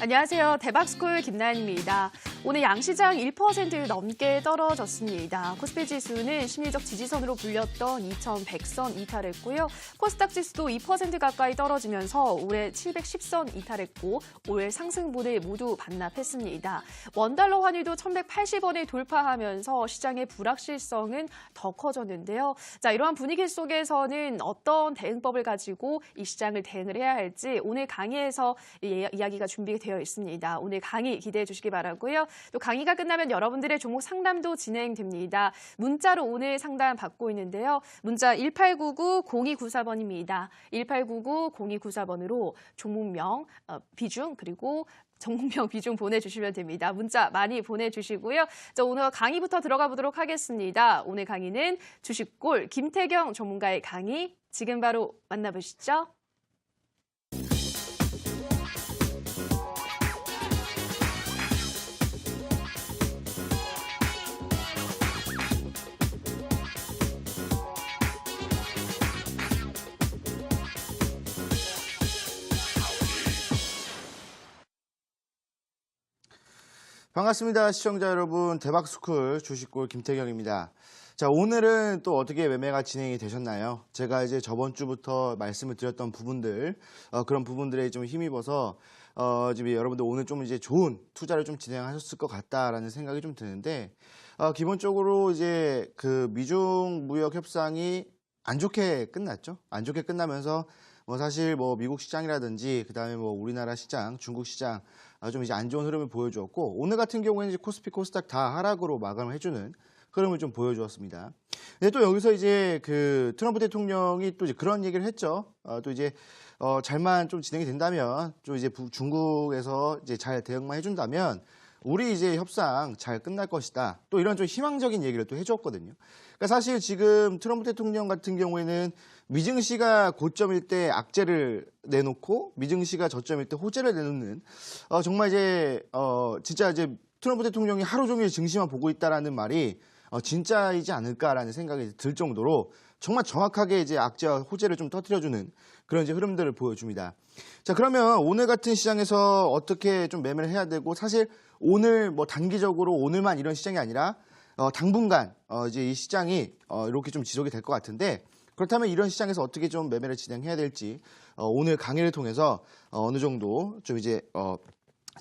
안녕하세요. 대박스쿨 김나연입니다. 오늘 양시장 1% 넘게 떨어졌습니다. 코스피 지수는 심리적 지지선으로 불렸던 2100선 이탈했고요. 코스닥 지수도 2% 가까이 떨어지면서 올해 710선 이탈했고 올 상승분을 모두 반납했습니다. 원달러 환율도 1180원을 돌파하면서 시장의 불확실성은 더 커졌는데요. 자, 이러한 분위기 속에서는 어떤 대응법을 가지고 이 시장을 대응을 해야 할지 오늘 강의에서 이야기가 준비되어 있습니다. 오늘 강의 기대해 주시기 바라고요. 또 강의가 끝나면 여러분들의 종목 상담도 진행됩니다. 문자로 오늘 상담 받고 있는데요. 문자 1899-0294번입니다. 1899-0294번으로 종목명, 비중 그리고 종목명 비중 보내주시면 됩니다. 문자 많이 보내주시고요. 자, 오늘 강의부터 들어가 보도록 하겠습니다. 오늘 강의는 주식골 김태경 전문가의 강의 지금 바로 만나보시죠. 반갑습니다. 시청자 여러분. 대박스쿨 주식골 김태경입니다. 자, 오늘은 또 어떻게 매매가 진행이 되셨나요? 제가 이제 저번 주부터 말씀을 드렸던 부분들, 그런 부분들에 좀 힘입어서, 지금 여러분들 오늘 좀 이제 좋은 투자를 좀 진행하셨을 것 같다라는 생각이 좀 드는데, 기본적으로 이제 그 미중 무역 협상이 안 좋게 끝났죠. 안 좋게 끝나면서 사실 미국 시장이라든지 그다음에 우리나라 시장, 중국 시장 좀 이제 안 좋은 흐름을 보여주었고 오늘 같은 경우에는 이제 코스피, 코스닥 다 하락으로 마감을 해주는 흐름을 좀 보여주었습니다. 근데 또 여기서 이제 그 트럼프 대통령이 또 이제 그런 얘기를 했죠. 또 이제 잘만 좀 진행이 된다면 좀 이제 중국에서 이제 잘 대응만 해준다면 우리 이제 협상 잘 끝날 것이다. 또 이런 좀 희망적인 얘기를 또 해주었거든요. 그러니까 사실 지금 트럼프 대통령 같은 경우에는 미증시가 고점일 때 악재를 내놓고 미증시가 저점일 때 호재를 내놓는 정말 이제 진짜 이제 트럼프 대통령이 하루 종일 증시만 보고 있다라는 말이 진짜이지 않을까라는 생각이 들 정도로 정말 정확하게 이제 악재와 호재를 좀 터뜨려주는 그런 이제 흐름들을 보여줍니다. 자, 그러면 오늘 같은 시장에서 어떻게 좀 매매를 해야 되고 사실 오늘 단기적으로 오늘만 이런 시장이 아니라 당분간 이제 이 시장이 이렇게 좀 지속이 될 것 같은데 그렇다면 이런 시장에서 어떻게 좀 매매를 진행해야 될지 오늘 강의를 통해서 어느 정도 좀 이제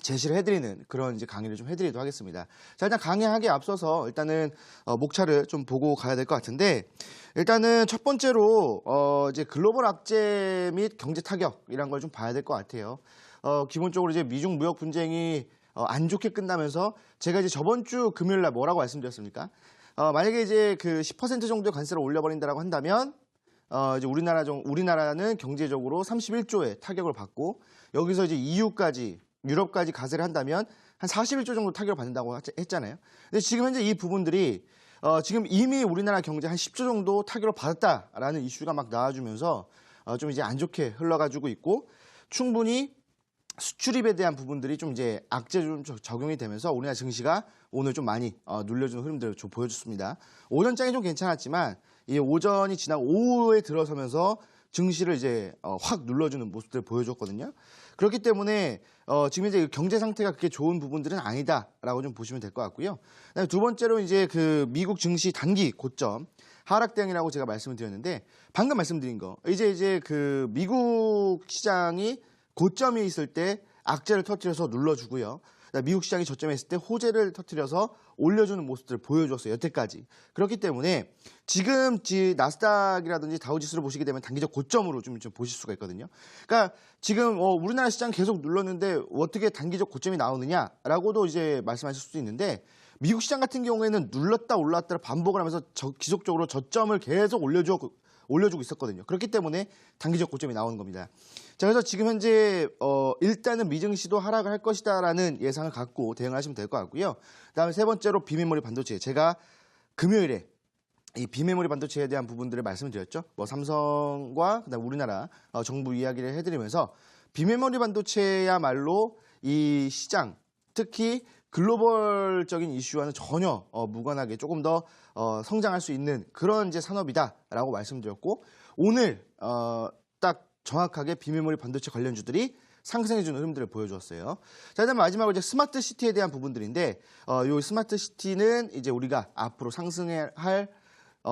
제시를 해드리는 그런 이제 강의를 좀 해드리도록 하겠습니다. 자, 일단 강의하기에 앞서서 일단은 목차를 좀 보고 가야 될 것 같은데 일단은 첫 번째로 이제 글로벌 악재 및 경제 타격이란 걸 좀 봐야 될 것 같아요. 기본적으로 이제 미중 무역 분쟁이 안 좋게 끝나면서 제가 이제 저번 주 금요일 날 뭐라고 말씀드렸습니까? 만약에 이제 그 10% 정도의 관세를 올려버린다라고 한다면 이제 우리나라는 경제적으로 31조의 타격을 받고 여기서 이제 EU까지 유럽까지 가세를 한다면 한 41조 정도 타격을 받는다고 했잖아요. 근데 지금 현재 이 부분들이 지금 이미 우리나라 경제 한 10조 정도 타격을 받았다라는 이슈가 막 나와주면서 좀 이제 안 좋게 흘러가지고 있고 충분히 수출입에 대한 부분들이 좀 이제 악재 좀 적용이 되면서 우리나라 증시가 오늘 좀 많이 눌려주는 흐름들을 좀 보여줬습니다. 오전장이 좀 괜찮았지만 이 오전이 지나고 오후에 들어서면서 증시를 이제 확 눌러주는 모습들을 보여줬거든요. 그렇기 때문에 지금 이제 경제 상태가 그렇게 좋은 부분들은 아니다라고 좀 보시면 될 것 같고요. 그다음에 두 번째로 이제 그 미국 증시 단기 고점 하락 대응이라고 제가 말씀을 드렸는데 방금 말씀드린 거 이제 그 미국 시장이 고점이 있을 때 악재를 터뜨려서 눌러주고요. 미국 시장이 저점에 있을 때 호재를 터뜨려서 올려주는 모습들을 보여줬어요. 여태까지. 그렇기 때문에 지금 나스닥이라든지 다우지수를 보시게 되면 단기적 고점으로 좀 보실 수가 있거든요. 그러니까 지금 우리나라 시장 계속 눌렀는데 어떻게 단기적 고점이 나오느냐라고도 이제 말씀하실 수도 있는데 미국 시장 같은 경우에는 눌렀다 올랐다를 반복을 하면서 지속적으로 저점을 계속 올려주고 있었거든요. 그렇기 때문에 단기적 고점이 나오는 겁니다. 자, 그래서 지금 현재 일단은 미증시도 하락을 할 것이다라는 예상을 갖고 대응을 하시면 될 것 같고요. 그다음에 세 번째로 비메모리 반도체. 제가 금요일에 이 비메모리 반도체에 대한 부분들을 말씀을 드렸죠. 삼성과 그다음 우리나라 정부 이야기를 해드리면서 비메모리 반도체야말로 이 시장 특히 글로벌적인 이슈와는 전혀 무관하게 조금 더 성장할 수 있는 그런 이제 산업이다라고 말씀드렸고 오늘 딱 정확하게 비메모리 반도체 관련주들이 상승해주는 흐름들을 보여주었어요. 자, 그다음 마지막으로 이제 스마트 시티에 대한 부분들인데, 요 스마트 시티는 이제 우리가 앞으로 상승해야 할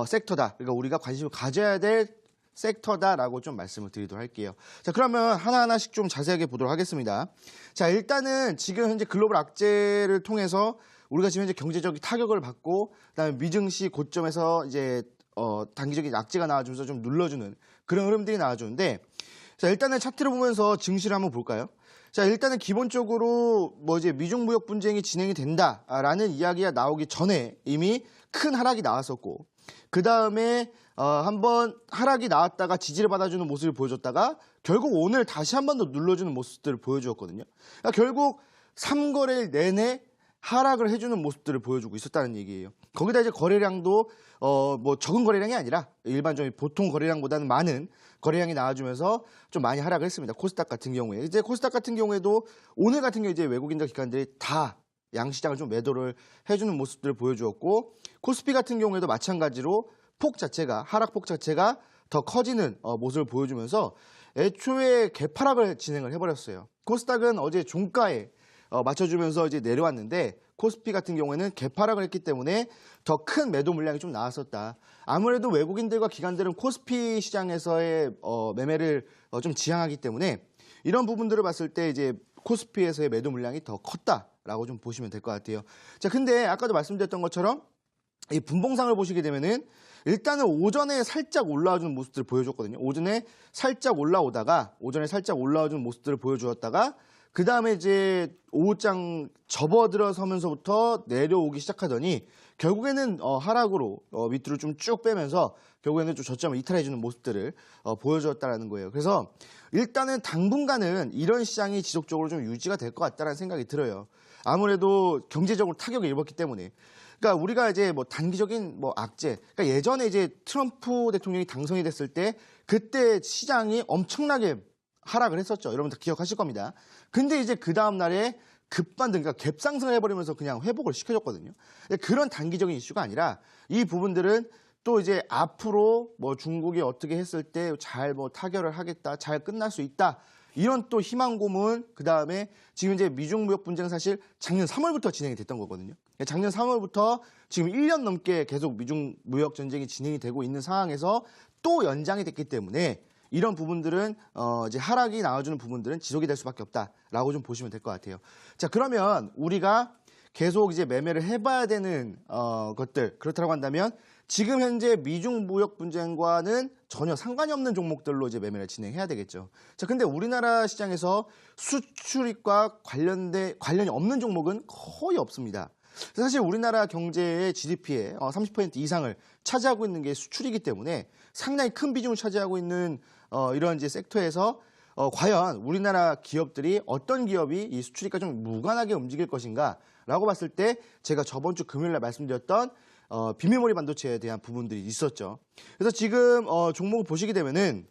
섹터다. 그러니까 우리가 관심을 가져야 될 섹터다라고 좀 말씀을 드리도록 할게요. 자, 그러면 하나하나씩 좀 자세하게 보도록 하겠습니다. 자, 일단은 지금 현재 글로벌 악재를 통해서 우리가 지금 현재 경제적인 타격을 받고, 그다음에 미증시 고점에서 이제 단기적인 악재가 나와주면서 좀 눌러주는 그런 흐름들이 나와주는데, 자, 일단은 차트를 보면서 증시를 한번 볼까요? 자, 일단은 기본적으로 뭐 이제 미중 무역 분쟁이 진행이 된다라는 이야기가 나오기 전에 이미 큰 하락이 나왔었고, 그 다음에 한번 하락이 나왔다가 지지를 받아주는 모습을 보여줬다가 결국 오늘 다시 한 번 더 눌러주는 모습들을 보여주었거든요. 그러니까 결국 3거래일 내내 하락을 해주는 모습들을 보여주고 있었다는 얘기예요. 거기다 이제 거래량도 뭐 적은 거래량이 아니라 일반적인 보통 거래량보다는 많은 거래량이 나와주면서 좀 많이 하락을 했습니다. 코스닥 같은 경우에 이제 코스닥 같은 경우에도 오늘 같은 경우에 이제 외국인들 기관들이 다 양시장을 좀 매도를 해주는 모습들을 보여주었고, 코스피 같은 경우에도 마찬가지로 하락폭 자체가 더 커지는 모습을 보여주면서 애초에 개파락을 진행을 해버렸어요. 코스닥은 어제 종가에 맞춰주면서 이제 내려왔는데, 코스피 같은 경우에는 개파락을 했기 때문에 더 큰 매도 물량이 좀 나왔었다. 아무래도 외국인들과 기관들은 코스피 시장에서의 매매를 좀 지향하기 때문에 이런 부분들을 봤을 때 이제 코스피에서의 매도 물량이 더 컸다라고 좀 보시면 될 것 같아요. 자, 근데 아까도 말씀드렸던 것처럼 이 분봉상을 보시게 되면은 일단은 오전에 살짝 올라와주는 모습들을 보여줬거든요. 오전에 살짝 올라와주는 모습들을 보여주었다가 그 다음에 이제 오후장 접어들어서면서부터 내려오기 시작하더니 결국에는 하락으로 밑으로 좀 쭉 빼면서 결국에는 좀 저점을 이탈해주는 모습들을 보여주었다는 거예요. 그래서 일단은 당분간은 이런 시장이 지속적으로 좀 유지가 될 것 같다는 생각이 들어요. 아무래도 경제적으로 타격을 입었기 때문에. 그러니까 우리가 이제 뭐 단기적인 뭐 악재, 그러니까 예전에 이제 트럼프 대통령이 당선이 됐을 때 그때 시장이 엄청나게 하락을 했었죠. 여러분들 기억하실 겁니다. 근데 이제 그 다음 날에 급반등, 그러니까 갭상승을 해버리면서 그냥 회복을 시켜줬거든요. 그런 단기적인 이슈가 아니라 이 부분들은 또 이제 앞으로 뭐 중국이 어떻게 했을 때 잘 뭐 타결을 하겠다, 잘 끝날 수 있다. 이런 또 희망 고문, 그 다음에 지금 이제 미중 무역 분쟁 사실 작년 3월부터 진행이 됐던 거거든요. 작년 3월부터 지금 1년 넘게 계속 미중 무역 전쟁이 진행이 되고 있는 상황에서 또 연장이 됐기 때문에 이런 부분들은 이제 하락이 나와주는 부분들은 지속이 될 수밖에 없다라고 좀 보시면 될 것 같아요. 자, 그러면 우리가 계속 이제 매매를 해봐야 되는 것들, 그렇다고 한다면 지금 현재 미중 무역 분쟁과는 전혀 상관이 없는 종목들로 이제 매매를 진행해야 되겠죠. 자, 근데 우리나라 시장에서 수출입과 관련이 없는 종목은 거의 없습니다. 사실 우리나라 경제의 GDP의 30% 이상을 차지하고 있는 게 수출이기 때문에 상당히 큰 비중을 차지하고 있는 이런 이제 섹터에서 과연 우리나라 기업들이 어떤 기업이 이 수출입과 좀 무관하게 움직일 것인가라고 봤을 때 제가 저번 주 금요일 날 말씀드렸던 비메모리 반도체에 대한 부분들이 있었죠. 그래서 지금 종목을 보시게 되면은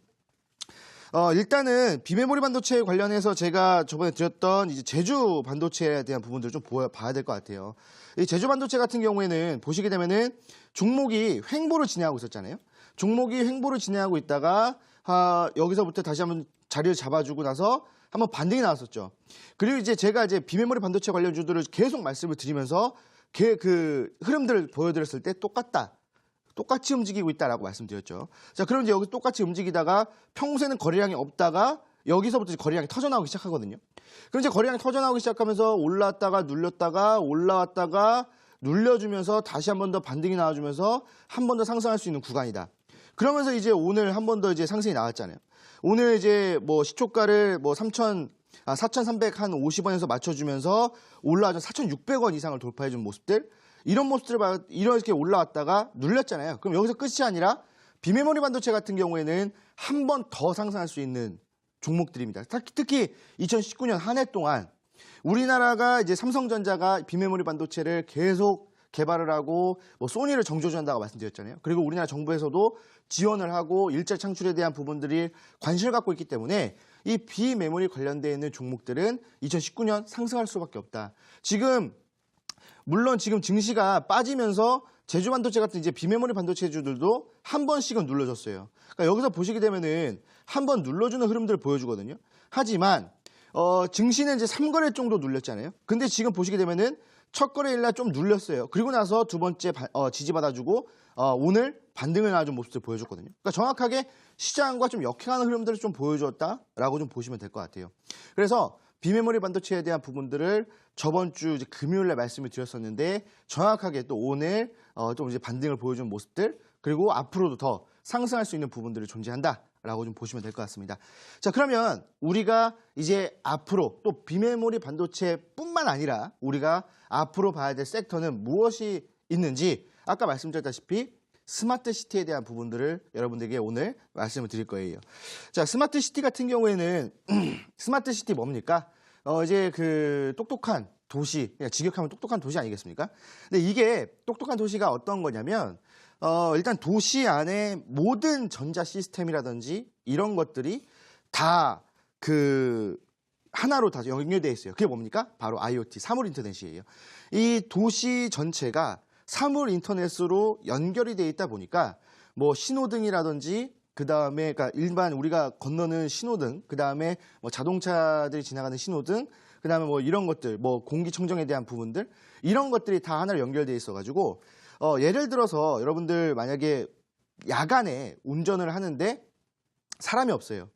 일단은 비메모리 반도체 관련해서 제가 저번에 드렸던 이제 제주 반도체에 대한 부분들을 좀 봐야 될 것 같아요. 이 제주 반도체 같은 경우에는 보시게 되면은 종목이 횡보를 진행하고 있었잖아요. 종목이 횡보를 진행하고 있다가 여기서부터 다시 한번 자리를 잡아주고 나서 한번 반등이 나왔었죠. 그리고 이제 제가 이제 비메모리 반도체 관련주들을 계속 말씀을 드리면서 그 흐름들을 보여드렸을 때 똑같이 움직이고 있다라고 말씀드렸죠. 자, 그럼 이제 여기 똑같이 움직이다가 평소에는 거래량이 없다가 여기서부터 이제 거래량이 터져나오기 시작하거든요. 그럼 이제 거래량이 터져나오기 시작하면서 올라왔다가 눌렸다가 올라왔다가 눌려주면서 다시 한 번 더 반등이 나와주면서 한 번 더 상승할 수 있는 구간이다. 그러면서 이제 오늘 한 번 더 이제 상승이 나왔잖아요. 오늘 이제 뭐 시초가를 뭐 4,350원에서 맞춰주면서 올라와서 4,600원 이상을 돌파해준 모습들, 이런 모습들을 이렇게 올라왔다가 눌렸잖아요. 그럼 여기서 끝이 아니라 비메모리 반도체 같은 경우에는 한 번 더 상승할 수 있는 종목들입니다. 특히 2019년 한 해 동안 우리나라가 이제 삼성전자가 비메모리 반도체를 계속 개발을 하고 뭐 소니를 정조준한다고 말씀드렸잖아요. 그리고 우리나라 정부에서도 지원을 하고 일자리 창출에 대한 부분들이 관심을 갖고 있기 때문에 이 비메모리 관련되어 있는 종목들은 2019년 상승할 수밖에 없다. 물론 지금 증시가 빠지면서 제주 반도체 같은 이제 비메모리 반도체주들도 한 번씩은 눌러줬어요. 그러니까 여기서 보시게 되면은 한번 눌러주는 흐름들을 보여주거든요. 하지만 증시는 이제 3거래 정도 눌렸잖아요. 근데 지금 보시게 되면은 첫 거래일날 좀 눌렸어요. 그리고 나서 두 번째 지지받아주고 오늘 반등을 나와준 모습을 보여줬거든요. 그러니까 정확하게 시장과 좀 역행하는 흐름들을 좀 보여줬다라고 좀 보시면 될 것 같아요. 그래서 비메모리 반도체에 대한 부분들을 저번 주 이제 금요일에 말씀을 드렸었는데 정확하게 또 오늘 좀 이제 반등을 보여준 모습들 그리고 앞으로도 더 상승할 수 있는 부분들이 존재한다라고 좀 보시면 될 것 같습니다. 자, 그러면 우리가 이제 앞으로 또 비메모리 반도체뿐만 아니라 우리가 앞으로 봐야 될 섹터는 무엇이 있는지 아까 말씀드렸다시피 스마트 시티에 대한 부분들을 여러분들에게 오늘 말씀을 드릴 거예요. 자, 스마트 시티 같은 경우에는 스마트 시티 뭡니까? 이제 그 똑똑한 도시, 그냥 직역하면 똑똑한 도시 아니겠습니까? 근데 이게 똑똑한 도시가 어떤 거냐면 일단 도시 안에 모든 전자 시스템이라든지 이런 것들이 다 그 하나로 다 연결되어 있어요. 그게 뭡니까? 바로 IoT, 사물 인터넷이에요. 이 도시 전체가 사물 인터넷으로 연결이 되어 있다 보니까 뭐 신호등이라든지 그다음에 그러니까 일반 우리가 건너는 신호등, 그다음에 뭐 자동차들이 지나가는 신호등, 그다음에 뭐 이런 것들, 뭐 공기청정에 대한 부분들 이런 것들이 다 하나로 연결되어 있어 가지고 예를 들어서 여러분들 만약에 야간에 운전을 하는데 사람이 없어요.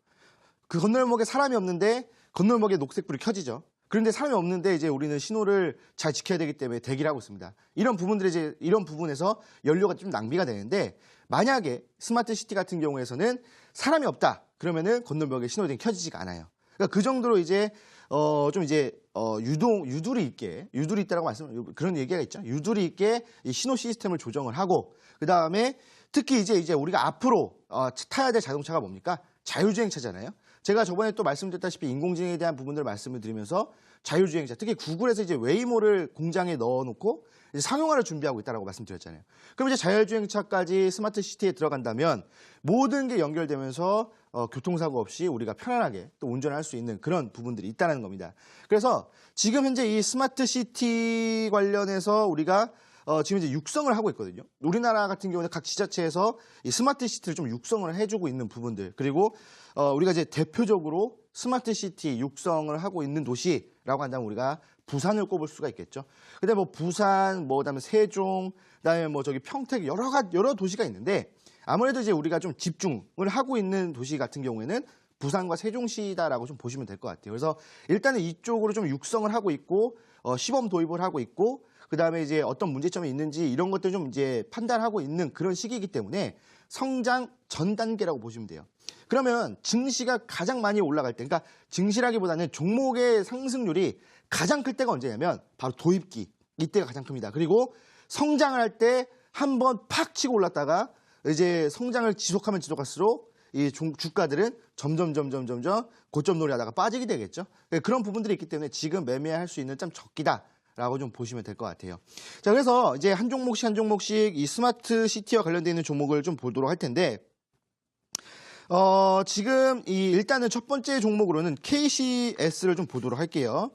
그 건널목에 사람이 없는데 건널목에 녹색불이 켜지죠. 그런데 사람이 없는데 이제 우리는 신호를 잘 지켜야 되기 때문에 대기를 하고 있습니다. 이런 부분들이 이제 이런 부분에서 연료가 좀 낭비가 되는데 만약에 스마트 시티 같은 경우에서는 사람이 없다. 그러면은 건널목에 신호등이 켜지지가 않아요. 그러니까 그 정도로 이제 좀 이제 유두리 있다라고 그런 얘기가 있죠. 유두리 있게 이 신호 시스템을 조정을 하고 그다음에 특히 이제 우리가 앞으로 타야 될 자동차가 뭡니까? 자율주행차잖아요. 제가 저번에 또 말씀드렸다시피 인공지능에 대한 부분들을 말씀을 드리면서 자율주행차, 특히 구글에서 이제 웨이모를 공장에 넣어놓고 이제 상용화를 준비하고 있다라고 말씀드렸잖아요. 그럼 이제 자율주행차까지 스마트 시티에 들어간다면 모든 게 연결되면서 교통사고 없이 우리가 편안하게 또 운전할 수 있는 그런 부분들이 있다는 겁니다. 그래서 지금 현재 이 스마트 시티 관련해서 우리가 지금 이제 육성을 하고 있거든요. 우리나라 같은 경우는 각 지자체에서 이 스마트 시티를 좀 육성을 해주고 있는 부분들 그리고 우리가 이제 대표적으로 스마트 시티 육성을 하고 있는 도시라고 한다면 우리가 부산을 꼽을 수가 있겠죠. 근데 뭐 부산, 뭐 그다음에 세종, 그다음에 뭐 저기 평택 여러 도시가 있는데 아무래도 이제 우리가 좀 집중을 하고 있는 도시 같은 경우에는 부산과 세종시다라고 좀 보시면 될 것 같아요. 그래서 일단은 이쪽으로 좀 육성을 하고 있고 시범 도입을 하고 있고 그다음에 이제 어떤 문제점이 있는지 이런 것들 좀 이제 판단하고 있는 그런 시기이기 때문에 성장 전 단계라고 보시면 돼요. 그러면 증시가 가장 많이 올라갈 때, 그러니까 증시라기보다는 종목의 상승률이 가장 클 때가 언제냐면 바로 도입기 이때가 가장 큽니다. 그리고 성장을 할 때 한 번 팍 치고 올랐다가 이제 성장을 지속하면 지속할수록 이 주가들은 점점 고점 놀이하다가 빠지게 되겠죠. 그런 부분들이 있기 때문에 지금 매매할 수 있는 좀 적기다라고 좀 보시면 될 것 같아요. 자, 그래서 이제 한 종목씩 이 스마트 시티와 관련되어 있는 종목을 좀 보도록 할 텐데 지금 일단은 첫 번째 종목으로는 KCS를 좀 보도록 할게요.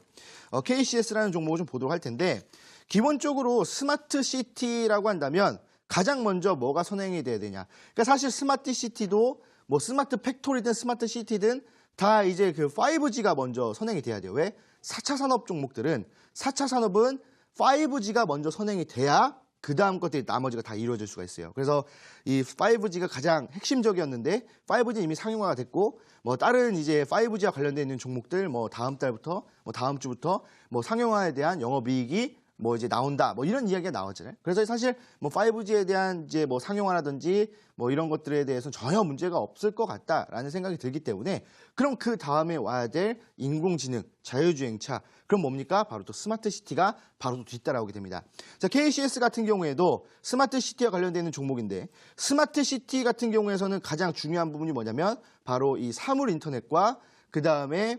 KCS라는 종목을 좀 보도록 할 텐데 기본적으로 스마트 시티라고 한다면 가장 먼저 뭐가 선행이 돼야 되냐. 그러니까 사실 스마트 시티도 뭐 스마트 팩토리든 스마트 시티든 다 이제 그 5G가 먼저 선행이 돼야 돼요. 왜? 4차 산업 종목들은 4차 산업은 5G가 먼저 선행이 돼야 그 다음 것들이 나머지가 다 이루어질 수가 있어요. 그래서 이 5G가 가장 핵심적이었는데 5G 이미 상용화가 됐고 뭐 다른 이제 5G와 관련되어 있는 종목들 뭐 다음 달부터 뭐 다음 주부터 뭐 상용화에 대한 영업이익이 뭐 이제 나온다 뭐 이런 이야기가 나왔잖아요. 그래서 사실 뭐 5G에 대한 이제 뭐 상용화라든지 뭐 이런 것들에 대해서는 전혀 문제가 없을 것 같다라는 생각이 들기 때문에 그럼 그 다음에 와야 될 인공지능, 자율주행차 그럼 뭡니까? 바로 또 스마트 시티가 바로 또 뒤따라오게 됩니다. 자, KCS 같은 경우에도 스마트 시티와 관련되어 있는 종목인데 스마트 시티 같은 경우에서는 가장 중요한 부분이 뭐냐면 바로 이 사물 인터넷과 그 다음에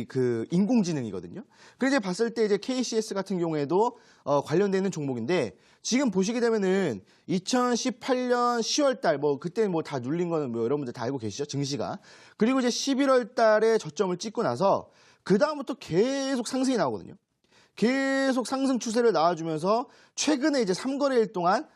그 인공지능이거든요. 그래서 이제 봤을 때 이제 KCS 같은 경우에도 관련되는 종목인데 지금 보시게 되면은 2018년 10월 달 뭐 그때 뭐 다 눌린 거는 뭐 여러분들 다 알고 계시죠? 증시가. 그리고 이제 11월 달에 저점을 찍고 나서 그 다음부터 계속 상승이 나오거든요. 계속 상승 추세를 나와주면서 최근에 이제 3거래일 동안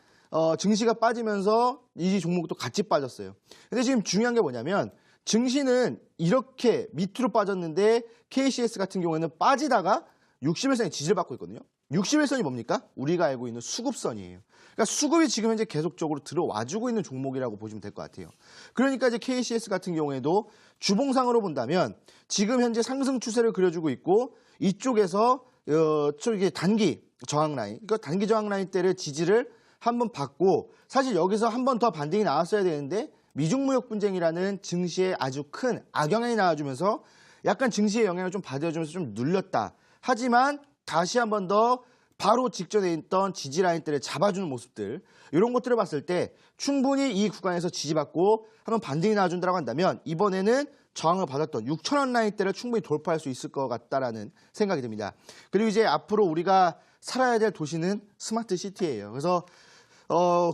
증시가 빠지면서 이 종목도 같이 빠졌어요. 근데 지금 중요한 게 뭐냐면 증시는 이렇게 밑으로 빠졌는데 KCS 같은 경우에는 빠지다가 60일선에 지지를 받고 있거든요. 60일선이 뭡니까? 우리가 알고 있는 수급선이에요. 그러니까 수급이 지금 현재 계속적으로 들어와주고 있는 종목이라고 보시면 될 것 같아요. 그러니까 이제 KCS 같은 경우에도 주봉상으로 본다면 지금 현재 상승 추세를 그려주고 있고 이쪽에서 이게 단기 저항 라인, 그러니까 단기 저항 라인 때를 지지를 한번 받고 사실 여기서 한 번 더 반등이 나왔어야 되는데 미중무역 분쟁이라는 증시에 아주 큰 악영향이 나와주면서 약간 증시의 영향을 좀 받아주면서 좀 눌렸다. 하지만 다시 한 번 더 바로 직전에 있던 지지 라인대를 잡아주는 모습들 이런 것들을 봤을 때 충분히 이 구간에서 지지받고 한번 반등이 나와준다고 한다면 이번에는 저항을 받았던 6,000원 라인대를 충분히 돌파할 수 있을 것 같다라는 생각이 듭니다. 그리고 이제 앞으로 우리가 살아야 될 도시는 스마트 시티예요. 그래서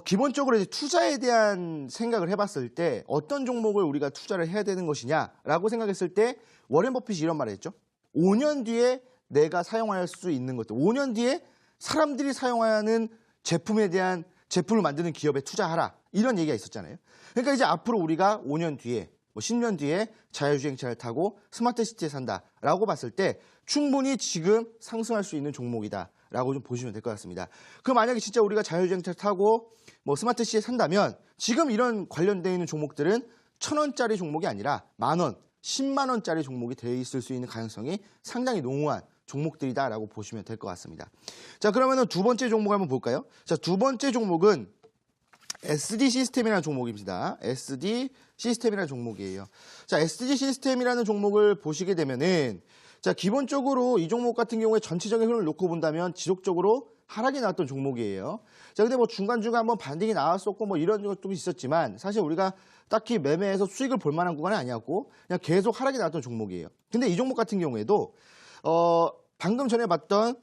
기본적으로 이제 투자에 대한 생각을 해봤을 때 어떤 종목을 우리가 투자를 해야 되는 것이냐라고 생각했을 때 워렌 버핏이 이런 말을 했죠. 5년 뒤에 내가 사용할 수 있는 것들, 5년 뒤에 사람들이 사용하는 제품에 대한 제품을 만드는 기업에 투자하라. 이런 얘기가 있었잖아요. 그러니까 이제 앞으로 우리가 5년 뒤에, 10년 뒤에 자율주행차를 타고 스마트 시티에 산다라고 봤을 때 충분히 지금 상승할 수 있는 종목이다라고 좀 보시면 될 것 같습니다. 그 만약에 진짜 우리가 자율주행차를 타고 스마트 시티에 산다면 지금 이런 관련되어 있는 종목들은 1,000원짜리 종목이 아니라 10,000원, 10만 원짜리 종목이 되어 있을 수 있는 가능성이 상당히 농후한 종목들이다라고 보시면 될 것 같습니다. 자, 그러면은 두 번째 종목 한번 볼까요? 자, 두 번째 종목은 SD 시스템이라는 종목입니다. SD 시스템이라는 종목이에요. 자, SD 시스템이라는 종목을 보시게 되면은 자, 기본적으로 이 종목 같은 경우에 전체적인 흐름을 놓고 본다면 지속적으로 하락이 나왔던 종목이에요. 자, 근데 중간중간 한번 반등이 나왔었고 이런 것도 있었지만 사실 우리가 딱히 매매해서 수익을 볼 만한 구간은 아니었고 그냥 계속 하락이 나왔던 종목이에요. 근데 이 종목 같은 경우에도 방금 전에 봤던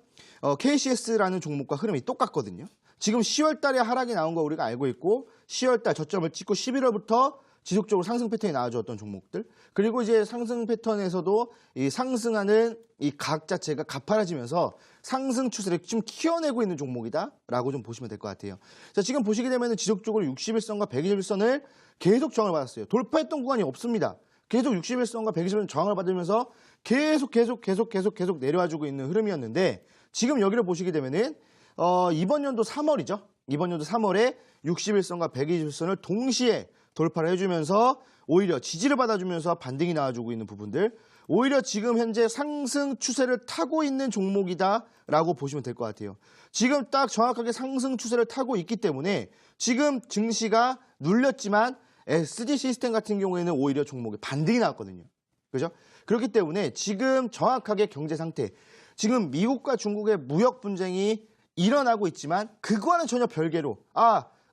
KCS라는 종목과 흐름이 똑같거든요. 지금 10월 달에 하락이 나온 거 우리가 알고 있고 10월 달 저점을 찍고 11월부터 지속적으로 상승 패턴이 나와줬던 종목들. 그리고 이제 상승 패턴에서도 이 상승하는 이 각 자체가 가파라지면서 상승 추세를 좀 키워내고 있는 종목이다라고 좀 보시면 될 것 같아요. 자, 지금 보시게 되면 지속적으로 61선과 121선을 계속 저항을 받았어요. 돌파했던 구간이 없습니다. 계속 61선과 121선 저항을 받으면서 계속 내려와주고 있는 흐름이었는데 지금 여기를 보시게 되면은 이번 연도 3월이죠. 이번 연도 3월에 61선과 121선을 동시에 돌파를 해주면서 오히려 지지를 받아주면서 반등이 나와주고 있는 부분들 오히려 지금 현재 상승 추세를 타고 있는 종목이다라고 보시면 될 것 같아요. 지금 딱 정확하게 상승 추세를 타고 있기 때문에 지금 증시가 눌렸지만 SD 시스템 같은 경우에는 오히려 종목에 반등이 나왔거든요. 그죠? 그렇기 때문에 지금 정확하게 경제 상태, 지금 미국과 중국의 무역 분쟁이 일어나고 있지만 그거와는 전혀 별개로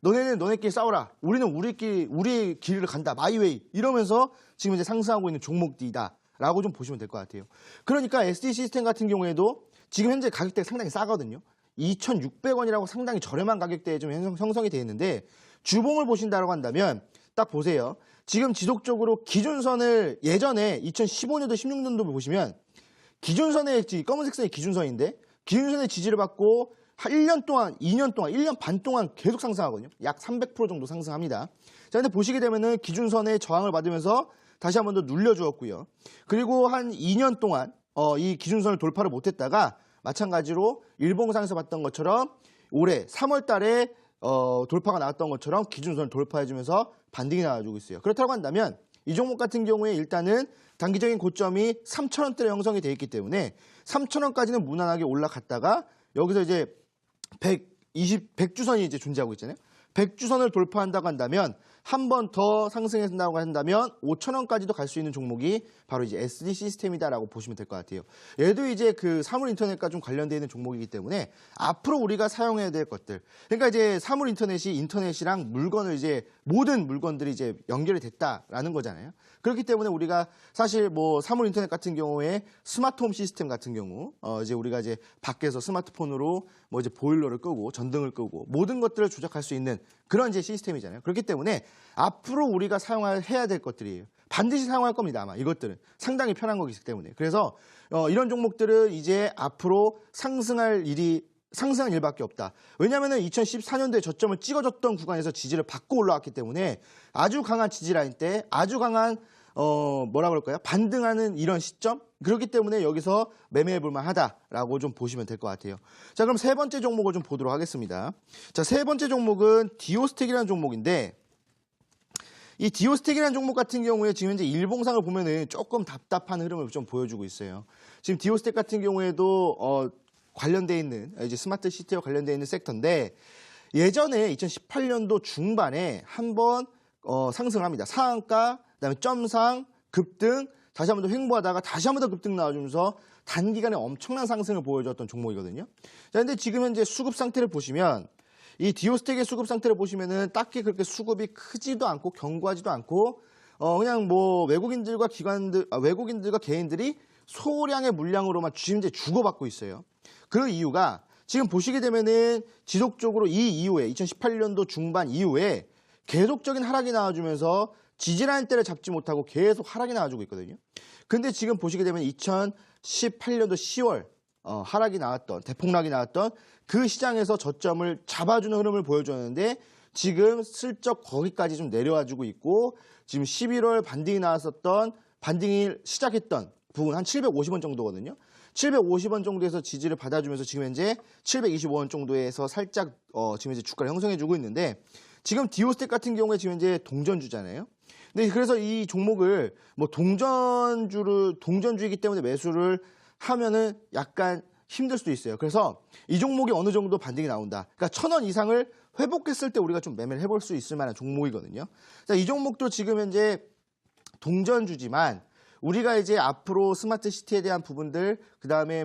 너네는 너네끼리 싸워라. 우리는 우리의 길을 간다. 마이웨이. 이러면서 지금 이제 상승하고 있는 종목들이다. 라고 좀 보시면 될 것 같아요. 그러니까 SD 시스템 같은 경우에도 지금 현재 가격대가 상당히 싸거든요. 2,600원이라고 상당히 저렴한 가격대에 좀 형성이 되어 있는데 주봉을 보신다고 한다면 딱 보세요. 지금 지속적으로 기준선을 예전에 2015년도, 16년도 보시면 기준선의 검은색 선이 기준선인데 기준선의 지지를 받고 1년 동안, 2년 동안, 1년 반 동안 계속 상승하거든요. 약 300% 정도 상승합니다. 자, 근데 보시게 되면은 기준선의 저항을 받으면서 다시 한 번 더 눌려주었고요. 그리고 한 2년 동안 이 기준선을 돌파를 못했다가 마찬가지로 일봉상에서 봤던 것처럼 올해 3월 달에 돌파가 나왔던 것처럼 기준선을 돌파해주면서 반등이 나와주고 있어요. 그렇다고 한다면 이 종목 같은 경우에 일단은 단기적인 고점이 3,000원대로 형성이 되어 있기 때문에 3,000원까지는 무난하게 올라갔다가 여기서 이제 100주선이 이제 존재하고 있잖아요. 100주선을 돌파한다고 한다면 한 번 더 상승한다고 한다면 5,000원까지도 갈 수 있는 종목이 바로 이제 SD 시스템이다라고 보시면 될 것 같아요. 얘도 이제 그 사물 인터넷과 좀 관련되어 있는 종목이기 때문에 앞으로 우리가 사용해야 될 것들. 그러니까 이제 사물 인터넷이 인터넷이랑 물건을 이제 모든 물건들이 이제 연결이 됐다라는 거잖아요. 그렇기 때문에 우리가 사실 사물 인터넷 같은 경우에 스마트홈 시스템 같은 경우 이제 우리가 이제 밖에서 스마트폰으로 이제 보일러를 끄고 전등을 끄고 모든 것들을 조작할 수 있는 그런 이제 시스템이잖아요. 그렇기 때문에 앞으로 우리가 사용해야 될 것들이에요. 반드시 사용할 겁니다. 아마 이것들은 상당히 편한 거기 때문에. 그래서 이런 종목들은 이제 앞으로 상승할 일밖에 없다. 왜냐하면 2014년도에 저점을 찍어줬던 구간에서 지지를 받고 올라왔기 때문에 아주 강한 지지 라인 때 아주 강한 뭐라 그럴까요? 반등하는 이런 시점? 그렇기 때문에 여기서 매매해 볼 만하다라고 좀 보시면 될 것 같아요. 자, 그럼 세 번째 종목을 좀 보도록 하겠습니다. 자, 세 번째 종목은 디오스텍이라는 종목인데 이 디오스텍이라는 종목 같은 경우에 지금 현재 일봉상을 보면은 조금 답답한 흐름을 좀 보여주고 있어요. 지금 디오스텍 같은 경우에도 관련돼 있는 이제 스마트 시티와 관련돼 있는 섹터인데 예전에 2018년도 중반에 한번 상승을 합니다. 상한가, 그다음에 점상, 급등, 다시 한 번 더 횡보하다가 다시 한 번 더 급등 나와주면서 단기간에 엄청난 상승을 보여줬던 종목이거든요. 자, 근데 지금 현재 수급 상태를 보시면 이 디오스텍의 수급 상태를 보시면은 딱히 그렇게 수급이 크지도 않고 견고하지도 않고 그냥 뭐 외국인들과 외국인들과 개인들이 소량의 물량으로만 지금 이제 주고받고 있어요. 그 이유가 지금 보시게 되면은 지속적으로 이 이후에 2018년도 중반 이후에 계속적인 하락이 나와주면서 지지라인대를 잡지 못하고 계속 하락이 나와주고 있거든요. 근데 지금 보시게 되면 2018년도 10월 하락이 나왔던 대폭락이 나왔던 그 시장에서 저점을 잡아주는 흐름을 보여줬는데 지금 슬쩍 거기까지 좀 내려와주고 있고 지금 11월 반등이 시작했던 부분 한 750원 정도거든요. 750원 정도에서 지지를 받아주면서 지금 현재 725원 정도에서 살짝 지금 이제 주가를 형성해주고 있는데 지금 디오스텍 같은 경우에 지금 현재 동전주잖아요. 근데 그래서 이 종목을 뭐 동전주이기 때문에 매수를 하면은 약간 힘들 수도 있어요. 그래서 이 종목이 어느 정도 반등이 나온다. 그러니까 1,000원 이상을 회복했을 때 우리가 좀 매매를 해볼 수 있을 만한 종목이거든요. 자, 이 종목도 지금 현재 동전주지만 우리가 이제 앞으로 스마트 시티에 대한 부분들, 그 다음에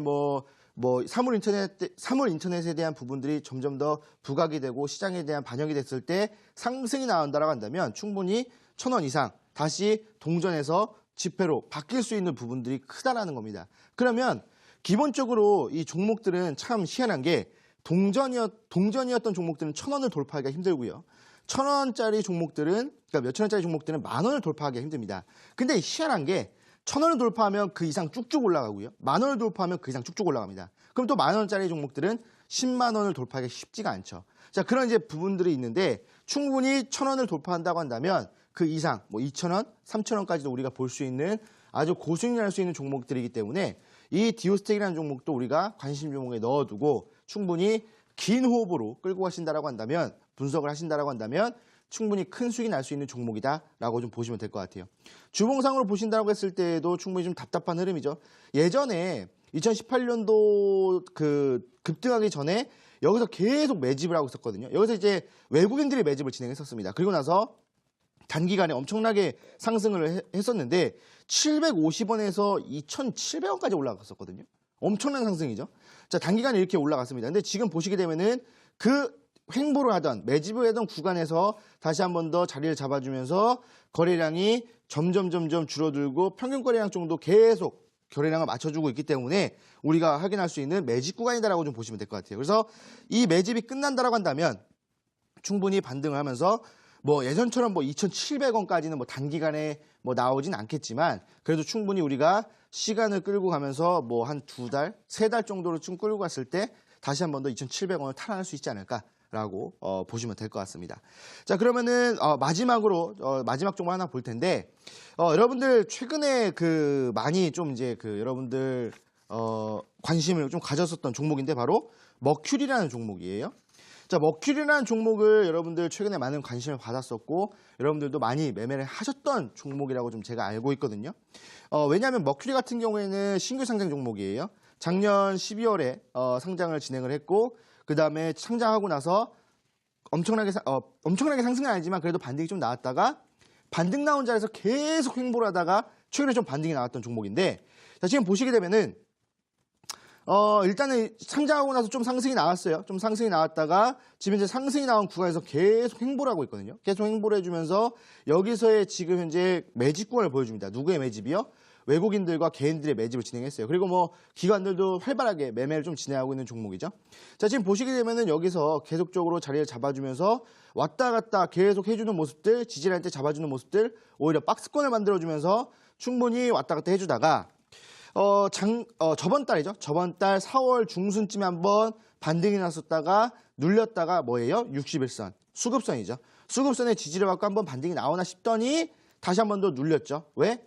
사물 인터넷에 대한 부분들이 점점 더 부각이 되고 시장에 대한 반영이 됐을 때 상승이 나온다라고 한다면 충분히 1,000원 이상 다시 동전에서 지폐로 바뀔 수 있는 부분들이 크다라는 겁니다. 그러면 기본적으로 이 종목들은 참 희한한 게 동전이었던 종목들은 1,000원을 돌파하기가 힘들고요. 1,000원짜리 종목들은, 그러니까 몇천 원짜리 종목들은 10,000원을 돌파하기가 힘듭니다. 근데 희한한 게 1,000원을 돌파하면 그 이상 쭉쭉 올라가고요. 10,000원을 돌파하면 그 이상 쭉쭉 올라갑니다. 그럼 또 10,000원짜리 종목들은 10만 원을 돌파하기가 쉽지가 않죠. 자, 그런 이제 부분들이 있는데 충분히 1,000원을 돌파한다고 한다면 그 이상 2,000원, 3,000원까지도 우리가 볼 수 있는 아주 고수익을 할 수 있는 종목들이기 때문에 이 디오스텍이라는 종목도 우리가 관심 종목에 넣어두고 충분히 긴 호흡으로 끌고 가신다라고 한다면 분석을 하신다라고 한다면 충분히 큰 수익이 날 수 있는 종목이다라고 좀 보시면 될 것 같아요. 주봉상으로 보신다고 했을 때에도 충분히 좀 답답한 흐름이죠. 예전에 2018년도 그 급등하기 전에 여기서 계속 매집을 하고 있었거든요. 여기서 이제 외국인들이 매집을 진행했었습니다. 그리고 나서 단기간에 엄청나게 상승을 했었는데 750원에서 2,700원까지 올라갔었거든요. 엄청난 상승이죠. 자, 단기간에 이렇게 올라갔습니다. 근데 지금 보시게 되면은 그 횡보를 하던 매집을 하던 구간에서 다시 한 번 더 자리를 잡아주면서 거래량이 점점 줄어들고 평균 거래량 정도 계속 거래량을 맞춰주고 있기 때문에 우리가 확인할 수 있는 매집 구간이다라고 좀 보시면 될 것 같아요. 그래서 이 매집이 끝난다라고 한다면 충분히 반등을 하면서 예전처럼 2,700원까지는 단기간에 나오진 않겠지만 그래도 충분히 우리가 시간을 끌고 가면서 한 2달, 3달 정도를 좀 끌고 갔을 때 다시 한 번 더 2,700원을 탈환할 수 있지 않을까라고 보시면 될 것 같습니다. 자, 그러면은 마지막으로 마지막 종목 하나 볼 텐데 여러분들 최근에 많이 좀 이제 여러분들 관심을 좀 가졌었던 종목인데 바로 머큐리라는 종목이에요. 자, 머큐리라는 종목을 여러분들 최근에 많은 관심을 받았었고 여러분들도 많이 매매를 하셨던 종목이라고 좀 제가 알고 있거든요. 왜냐하면 머큐리 같은 경우에는 신규 상장 종목이에요. 작년 12월에 상장을 진행을 했고 그 다음에 상장하고 나서 엄청나게 상승은 아니지만 그래도 반등이 좀 나왔다가 반등 나온 자리에서 계속 횡보를 하다가 최근에 좀 반등이 나왔던 종목인데 자, 지금 보시게 되면은 일단은 상장하고 나서 좀 상승이 나왔어요. 좀 상승이 나왔다가 지금 이제 상승이 나온 구간에서 계속 횡보를 하고 있거든요. 계속 횡보를 해주면서 여기서의 지금 현재 매집 구간을 보여줍니다. 누구의 매집이요? 외국인들과 개인들의 매집을 진행했어요. 그리고 기관들도 활발하게 매매를 좀 진행하고 있는 종목이죠. 자, 지금 보시게 되면은 여기서 계속적으로 자리를 잡아주면서 왔다 갔다 계속 해주는 모습들, 지지라인 때 잡아주는 모습들, 오히려 박스권을 만들어주면서 충분히 왔다 갔다 해주다가 저번 달이죠. 저번 달 4월 중순쯤에 한번 반등이 났었다가 눌렸다가 뭐예요? 61선. 수급선이죠. 수급선에 지지를 받고 한번 반등이 나오나 싶더니 다시 한 번 더 눌렸죠. 왜?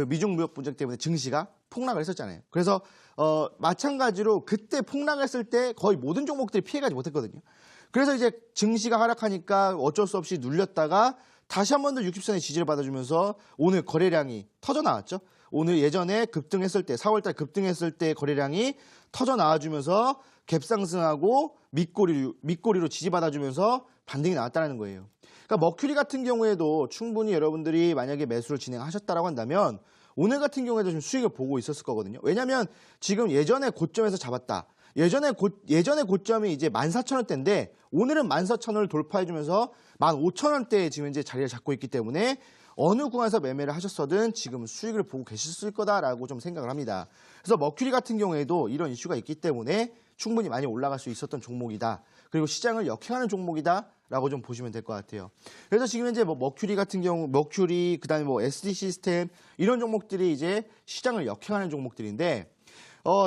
미중 무역 분쟁 때문에 증시가 폭락을 했었잖아요. 그래서 마찬가지로 그때 폭락했을 때 거의 모든 종목들이 피해가지 못했거든요. 그래서 이제 증시가 하락하니까 어쩔 수 없이 눌렸다가 다시 한 번 더 60선의 지지를 받아주면서 오늘 거래량이 터져 나왔죠. 오늘 예전에 급등했을 때 4월달 급등했을 때 거래량이 터져 나와주면서 갭상승하고 밑꼬리로 지지받아주면서 반등이 나왔다는 거예요. 그러니까 머큐리 같은 경우에도 충분히 여러분들이 만약에 매수를 진행하셨다라고 한다면 오늘 같은 경우에도 좀 수익을 보고 있었을 거거든요. 왜냐하면 지금 예전에 고점에서 잡았다. 예전에 고점이 이제 14,000원대인데 오늘은 14,000원을 돌파해주면서 15,000원대에 지금 이제 자리를 잡고 있기 때문에 어느 구간에서 매매를 하셨어든 지금 수익을 보고 계셨을 거다라고 좀 생각을 합니다. 그래서 머큐리 같은 경우에도 이런 이슈가 있기 때문에 충분히 많이 올라갈 수 있었던 종목이다. 그리고 시장을 역행하는 종목이다라고 좀 보시면 될 것 같아요. 그래서 지금 현재 뭐 머큐리 같은 경우, 그다음에 뭐 SD 시스템 이런 종목들이 이제 시장을 역행하는 종목들인데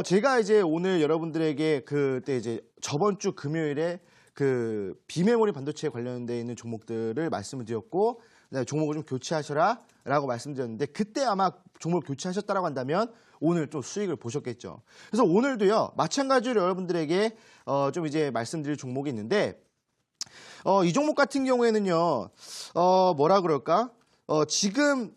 제가 이제 오늘 여러분들에게 그때 이제 저번 주 금요일에 그 비메모리 반도체에 관련돼 있는 종목들을 말씀을 드렸고 그다음에 종목을 좀 교체하셔라라고 말씀드렸는데 그때 아마 종목을 교체하셨다라고 한다면 오늘 또 수익을 보셨겠죠. 그래서 오늘도요 마찬가지로 여러분들에게 좀 이제 말씀드릴 종목이 있는데 이 종목 같은 경우에는요 뭐라 그럴까 지금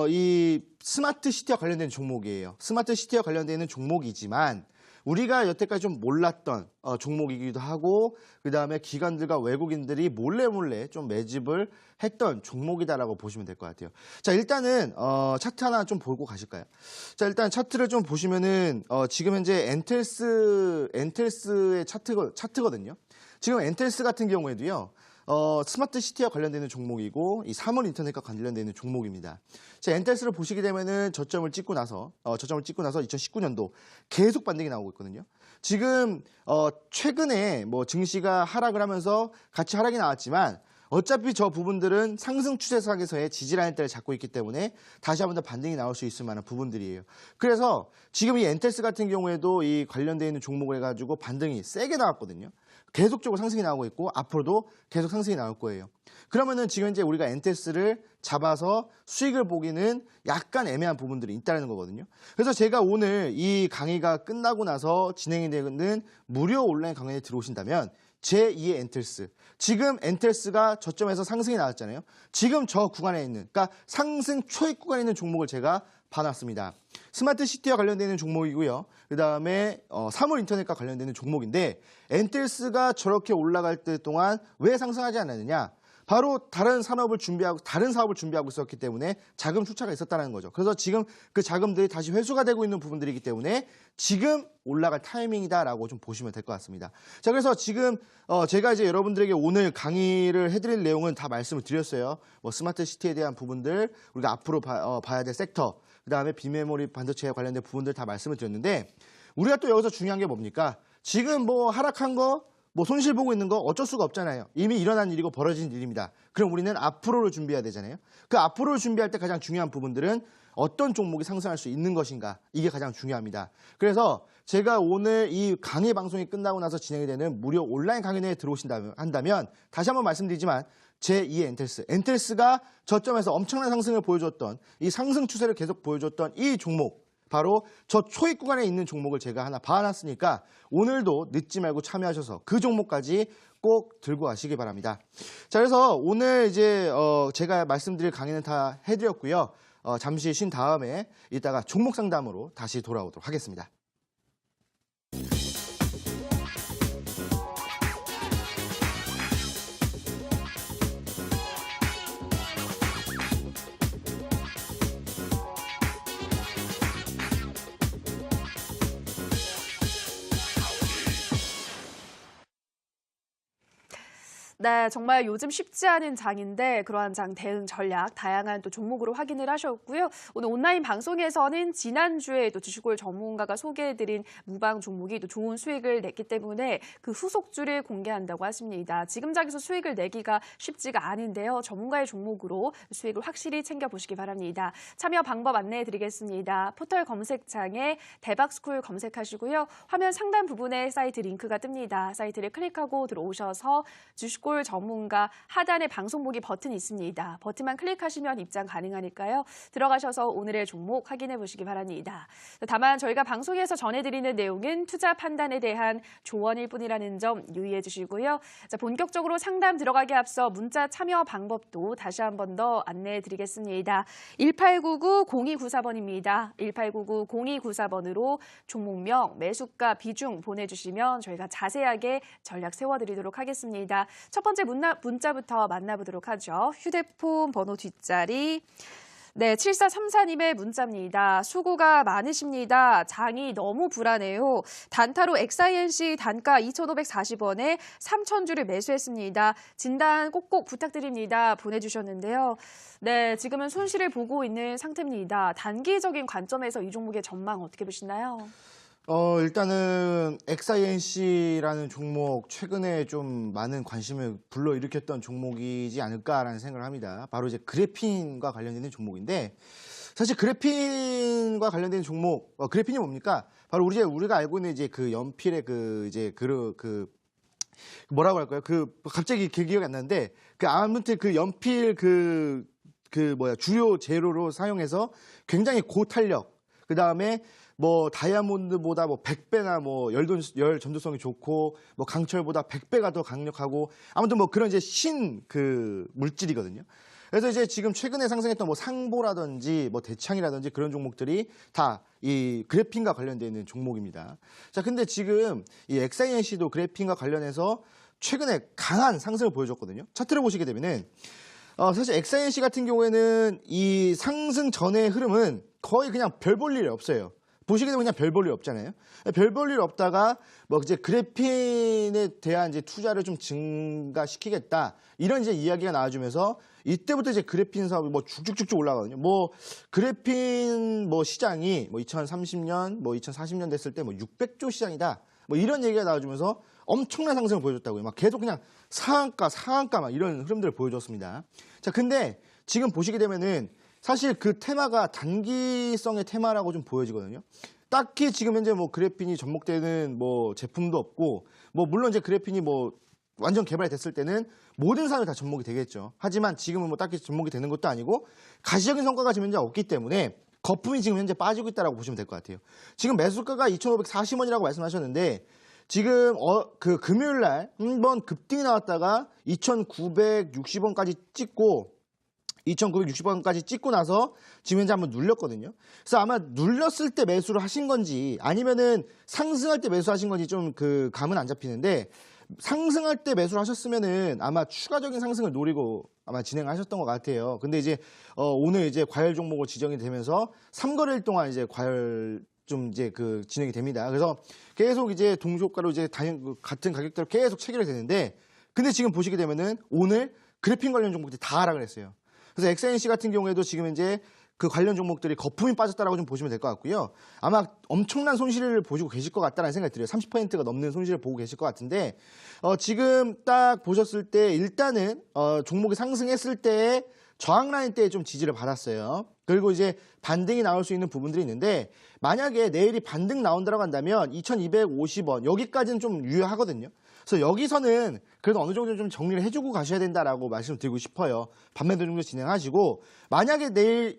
이 스마트 시티와 관련된 종목이에요. 스마트 시티와 관련되는 종목이지만 우리가 여태까지 좀 몰랐던 종목이기도 하고 그다음에 기관들과 외국인들이 몰래 좀 매집을 했던 종목이다라고 보시면 될 것 같아요. 자 일단은 차트 하나 좀 보고 가실까요? 자 일단 차트를 좀 보시면은 지금 현재 엔텔스의 차트거든요. 지금 엔텔스 같은 경우에도요. 스마트 시티와 관련되는 종목이고 이 3월 인터넷과 관련되는 종목입니다. 자, 엔텔스를 보시게 되면은 저점을 찍고 나서 2019년도 계속 반등이 나오고 있거든요. 지금 최근에 뭐 증시가 하락을 하면서 같이 하락이 나왔지만 어차피 저 부분들은 상승 추세상에서의 지지라인대를 잡고 있기 때문에 다시 한 번 더 반등이 나올 수 있을 만한 부분들이에요. 그래서 지금 이 엔텔스 같은 경우에도 이 관련되어 있는 종목을 해가지고 반등이 세게 나왔거든요. 계속적으로 상승이 나오고 있고 앞으로도 계속 상승이 나올 거예요. 그러면은 지금 이제 우리가 엔텔스를 잡아서 수익을 보기는 약간 애매한 부분들이 있다는 거거든요. 그래서 제가 오늘 이 강의가 끝나고 나서 진행이 되는 무료 온라인 강의에 들어오신다면 제2의 엔텔스. 지금 엔텔스가 저점에서 상승이 나왔잖아요. 지금 저 구간에 있는, 그러니까 상승 초입 구간에 있는 종목을 제가 봐놨습니다. 스마트 시티와 관련되는 종목이고요. 그 다음에 3월 인터넷과 관련되는 종목인데 엔텔스가 저렇게 올라갈 때 동안 왜 상승하지 않았느냐? 바로 다른 사업을 준비하고 있었기 때문에 자금 출처가 있었다는 거죠. 그래서 지금 그 자금들이 다시 회수가 되고 있는 부분들이기 때문에 지금 올라갈 타이밍이다라고 좀 보시면 될 것 같습니다. 자, 그래서 지금 제가 이제 여러분들에게 오늘 강의를 해드릴 내용은 다 말씀을 드렸어요. 뭐 스마트 시티에 대한 부분들, 우리가 앞으로 봐야 될 섹터, 그 다음에 비메모리 반도체에 관련된 부분들 다 말씀을 드렸는데 우리가 또 여기서 중요한 게 뭡니까? 지금 뭐 하락한 거, 뭐 손실 보고 있는 거 어쩔 수가 없잖아요. 이미 일어난 일이고 벌어진 일입니다. 그럼 우리는 앞으로를 준비해야 되잖아요. 그 앞으로를 준비할 때 가장 중요한 부분들은 어떤 종목이 상승할 수 있는 것인가, 이게 가장 중요합니다. 그래서 제가 오늘 이 강의 방송이 끝나고 나서 진행이 되는 무료 온라인 강연회에 한다면 다시 한번 말씀드리지만 제2의 엔텔스가 저점에서 엄청난 상승을 보여줬던 이 상승 추세를 계속 보여줬던 이 종목, 바로 저 초입 구간에 있는 종목을 제가 하나 봐놨으니까 오늘도 늦지 말고 참여하셔서 그 종목까지 꼭 들고 가시기 바랍니다. 자, 그래서 오늘 이제 제가 말씀드릴 강의는 다 해드렸고요. 잠시 쉰 다음에 이따가 종목 상담으로 다시 돌아오도록 하겠습니다. 네, 정말 요즘 쉽지 않은 장인데 그러한 장 대응 전략 다양한 또 종목으로 확인을 하셨고요. 오늘 온라인 방송에서는 지난주에 또 주식골 전문가가 소개해드린 무방 종목이 또 좋은 수익을 냈기 때문에 그 후속주를 공개한다고 하십니다. 지금 장에서 수익을 내기가 쉽지가 않은데요. 전문가의 종목으로 수익을 확실히 챙겨보시기 바랍니다. 참여 방법 안내해드리겠습니다. 포털 검색창에 대박스쿨 검색하시고요. 화면 상단 부분에 사이트 링크가 뜹니다. 사이트를 클릭하고 들어오셔서 주식골 주식골 전문가 하단에 방송 보기 버튼이 있습니다. 버튼만 클릭하시면 입장 가능하니까요. 들어가셔서 오늘의 종목 확인해 보시기 바랍니다. 다만 저희가 방송에서 전해드리는 내용은 투자 판단에 대한 조언일 뿐이라는 점 유의해 주시고요. 자, 본격적으로 상담 들어가기 앞서 문자 참여 방법도 다시 한 번 더 안내해 드리겠습니다. 1899-0294번입니다. 1899-0294번으로 종목명, 매수가, 비중 보내주시면 저희가 자세하게 전략 세워드리도록 하겠습니다. 첫 번째 문자부터 만나보도록 하죠. 휴대폰 번호 뒷자리. 네, 7434님의 문자입니다. 수고가 많으십니다. 장이 너무 불안해요. 단타로 XINC 단가 2,540원에 3,000주를 매수했습니다. 진단 꼭꼭 부탁드립니다. 보내주셨는데요. 네, 지금은 손실을 보고 있는 상태입니다. 단기적인 관점에서 이 종목의 전망 어떻게 보시나요? 일단은 XINC라는 종목 최근에 좀 많은 관심을 불러일으켰던 종목이지 않을까라는 생각을 합니다. 바로 이제 그래핀과 관련된 종목인데 사실 그래핀과 관련된 종목, 그래핀이 뭡니까? 바로 우리가 알고 있는 이제 그 연필의 뭐라고 할까요? 갑자기 기억이 안 나는데 아무튼 그 연필 주요 재료로 사용해서 굉장히 고탄력, 그 다음에 뭐 다이아몬드보다 뭐 100배나 뭐 열 전도성이 좋고 뭐 강철보다 100배가 더 강력하고 아무튼 뭐 그런 이제 물질이거든요. 그래서 이제 지금 최근에 상승했던 뭐 상보라든지 뭐 대창이라든지 그런 종목들이 다 이 그래핀과 관련되어 있는 종목입니다. 자, 근데 지금 이 XINC도 그래핀과 관련해서 최근에 강한 상승을 보여줬거든요. 차트를 보시게 되면은 사실 XINC 같은 경우에는 이 상승 전의 흐름은 거의 그냥 별 볼 일이 없어요. 보시게 되면 그냥 별 볼 일 없잖아요. 별 볼 일 없다가 뭐 이제 그래핀에 대한 이제 투자를 좀 증가시키겠다 이런 이제 이야기가 나와주면서 이때부터 이제 그래핀 사업이 뭐 쭉쭉쭉쭉 올라가거든요. 뭐 그래핀 뭐 시장이 뭐 2030년 뭐 2040년 됐을 때 뭐 600조 시장이다 뭐 이런 얘기가 나와주면서 엄청난 상승을 보여줬다고요. 막 계속 그냥 상한가 막 이런 흐름들을 보여줬습니다. 자, 근데 지금 보시게 되면은 사실 그 테마가 단기성의 테마라고 좀 보여지거든요. 딱히 지금 현재 뭐 그래핀이 접목되는 뭐 제품도 없고, 뭐 물론 이제 그래핀이 뭐 완전 개발이 됐을 때는 모든 사람이 다 접목이 되겠죠. 하지만 지금은 뭐 딱히 접목이 되는 것도 아니고 가시적인 성과가 지금 현재 없기 때문에 거품이 지금 현재 빠지고 있다라고 보시면 될 것 같아요. 지금 매수가가 2,540원이라고 말씀하셨는데 지금 그 금요일 날 한번 급등이 나왔다가 2,960원까지 찍고 2,960원까지 찍고 나서 지금 현재 한번 눌렸거든요. 그래서 아마 눌렸을 때 매수를 하신 건지 아니면은 상승할 때 매수하신 건지 좀 그 감은 안 잡히는데 상승할 때 매수를 하셨으면은 아마 추가적인 상승을 노리고 아마 진행하셨던 것 같아요. 근데 이제 오늘 이제 과열 종목으로 지정이 되면서 3거래일 동안 이제 과열 좀 이제 진행이 됩니다. 그래서 계속 이제 동시효과로 이제 같은 가격대로 계속 체결이 되는데 근데 지금 보시게 되면은 오늘 그래핀 관련 종목들이 다 하락을 했어요. 그래서 XNC 같은 경우에도 지금 이제 그 관련 종목들이 거품이 빠졌다라고 좀 보시면 될 것 같고요. 아마 엄청난 손실을 보시고 계실 것 같다는 생각이 들어요. 30%가 넘는 손실을 보고 계실 것 같은데 지금 딱 보셨을 때 일단은 종목이 상승했을 때 저항 라인 때에 좀 지지를 받았어요. 그리고 이제 반등이 나올 수 있는 부분들이 있는데 만약에 내일이 반등 나온다고 한다면 2,250원 여기까지는 좀 유효하거든요. 그래서 여기서는 그래도 어느 정도 좀 정리를 해주고 가셔야 된다라고 말씀을 드리고 싶어요. 반매도 정도 진행하시고 만약에 내일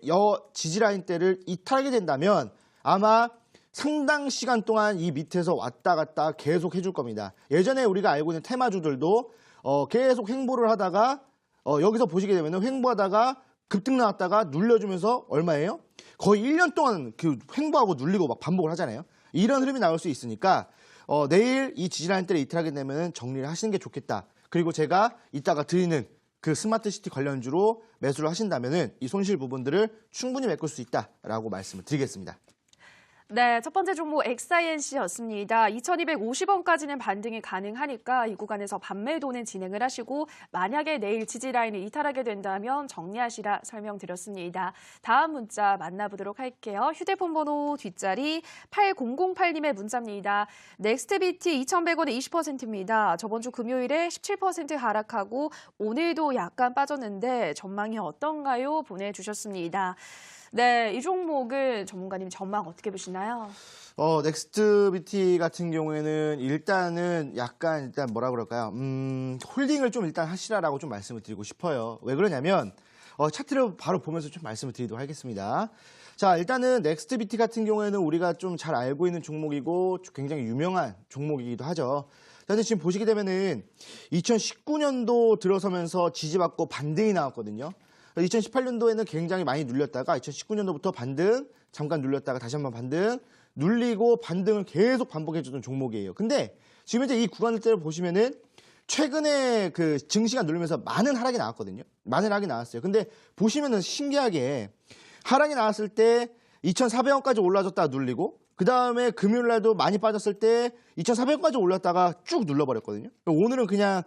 지지 라인 때를 이탈하게 된다면 아마 상당 시간 동안 이 밑에서 왔다 갔다 계속 해줄 겁니다. 예전에 우리가 알고 있는 테마주들도 계속 횡보를 하다가 여기서 보시게 되면 횡보하다가 급등 나왔다가 눌려주면서 얼마예요? 거의 1년 동안 그 횡보하고 눌리고 막 반복을 하잖아요. 이런 흐름이 나올 수 있으니까 내일 이 지지라인 때를 이탈하게 되면 정리를 하시는 게 좋겠다. 그리고 제가 이따가 드리는 그 스마트시티 관련주로 매수를 하신다면 이 손실 부분들을 충분히 메꿀 수 있다라고 말씀을 드리겠습니다. 네, 첫 번째 종목 XINC였습니다. 2,250원까지는 반등이 가능하니까 이 구간에서 반매도는 진행을 하시고 만약에 내일 지지라인을 이탈하게 된다면 정리하시라 설명드렸습니다. 다음 문자 만나보도록 할게요. 휴대폰 번호 뒷자리 8008님의 문자입니다. 넥스트비티 2,100원에 20%입니다. 저번 주 금요일에 17% 하락하고 오늘도 약간 빠졌는데 전망이 어떤가요? 보내주셨습니다. 네, 이 종목은 전문가님 전망 어떻게 보시나요? 넥스트비티 같은 경우에는 일단은 약간 일단 뭐라 그럴까요? 홀딩을 좀 일단 하시라라고 좀 말씀을 드리고 싶어요. 왜 그러냐면 차트를 바로 보면서 좀 말씀을 드리도록 하겠습니다. 자, 일단은 넥스트비티 같은 경우에는 우리가 좀 잘 알고 있는 종목이고 굉장히 유명한 종목이기도 하죠. 근데 지금 보시게 되면은 2019년도 들어서면서 지지받고 반등이 나왔거든요. 2018년도에는 굉장히 많이 눌렸다가 2019년도부터 반등, 잠깐 눌렸다가 다시 한번 반등, 눌리고 반등을 계속 반복해주던 종목이에요. 근데 지금 현재 이 구간을 보시면은 최근에 그 증시가 누르면서 많은 하락이 나왔거든요. 많은 하락이 나왔어요. 근데 보시면은 신기하게 하락이 나왔을 때 2,400원까지 올라졌다가 눌리고 그 다음에 금요일 날도 많이 빠졌을 때 2,400원까지 올랐다가 쭉 눌러버렸거든요. 오늘은 그냥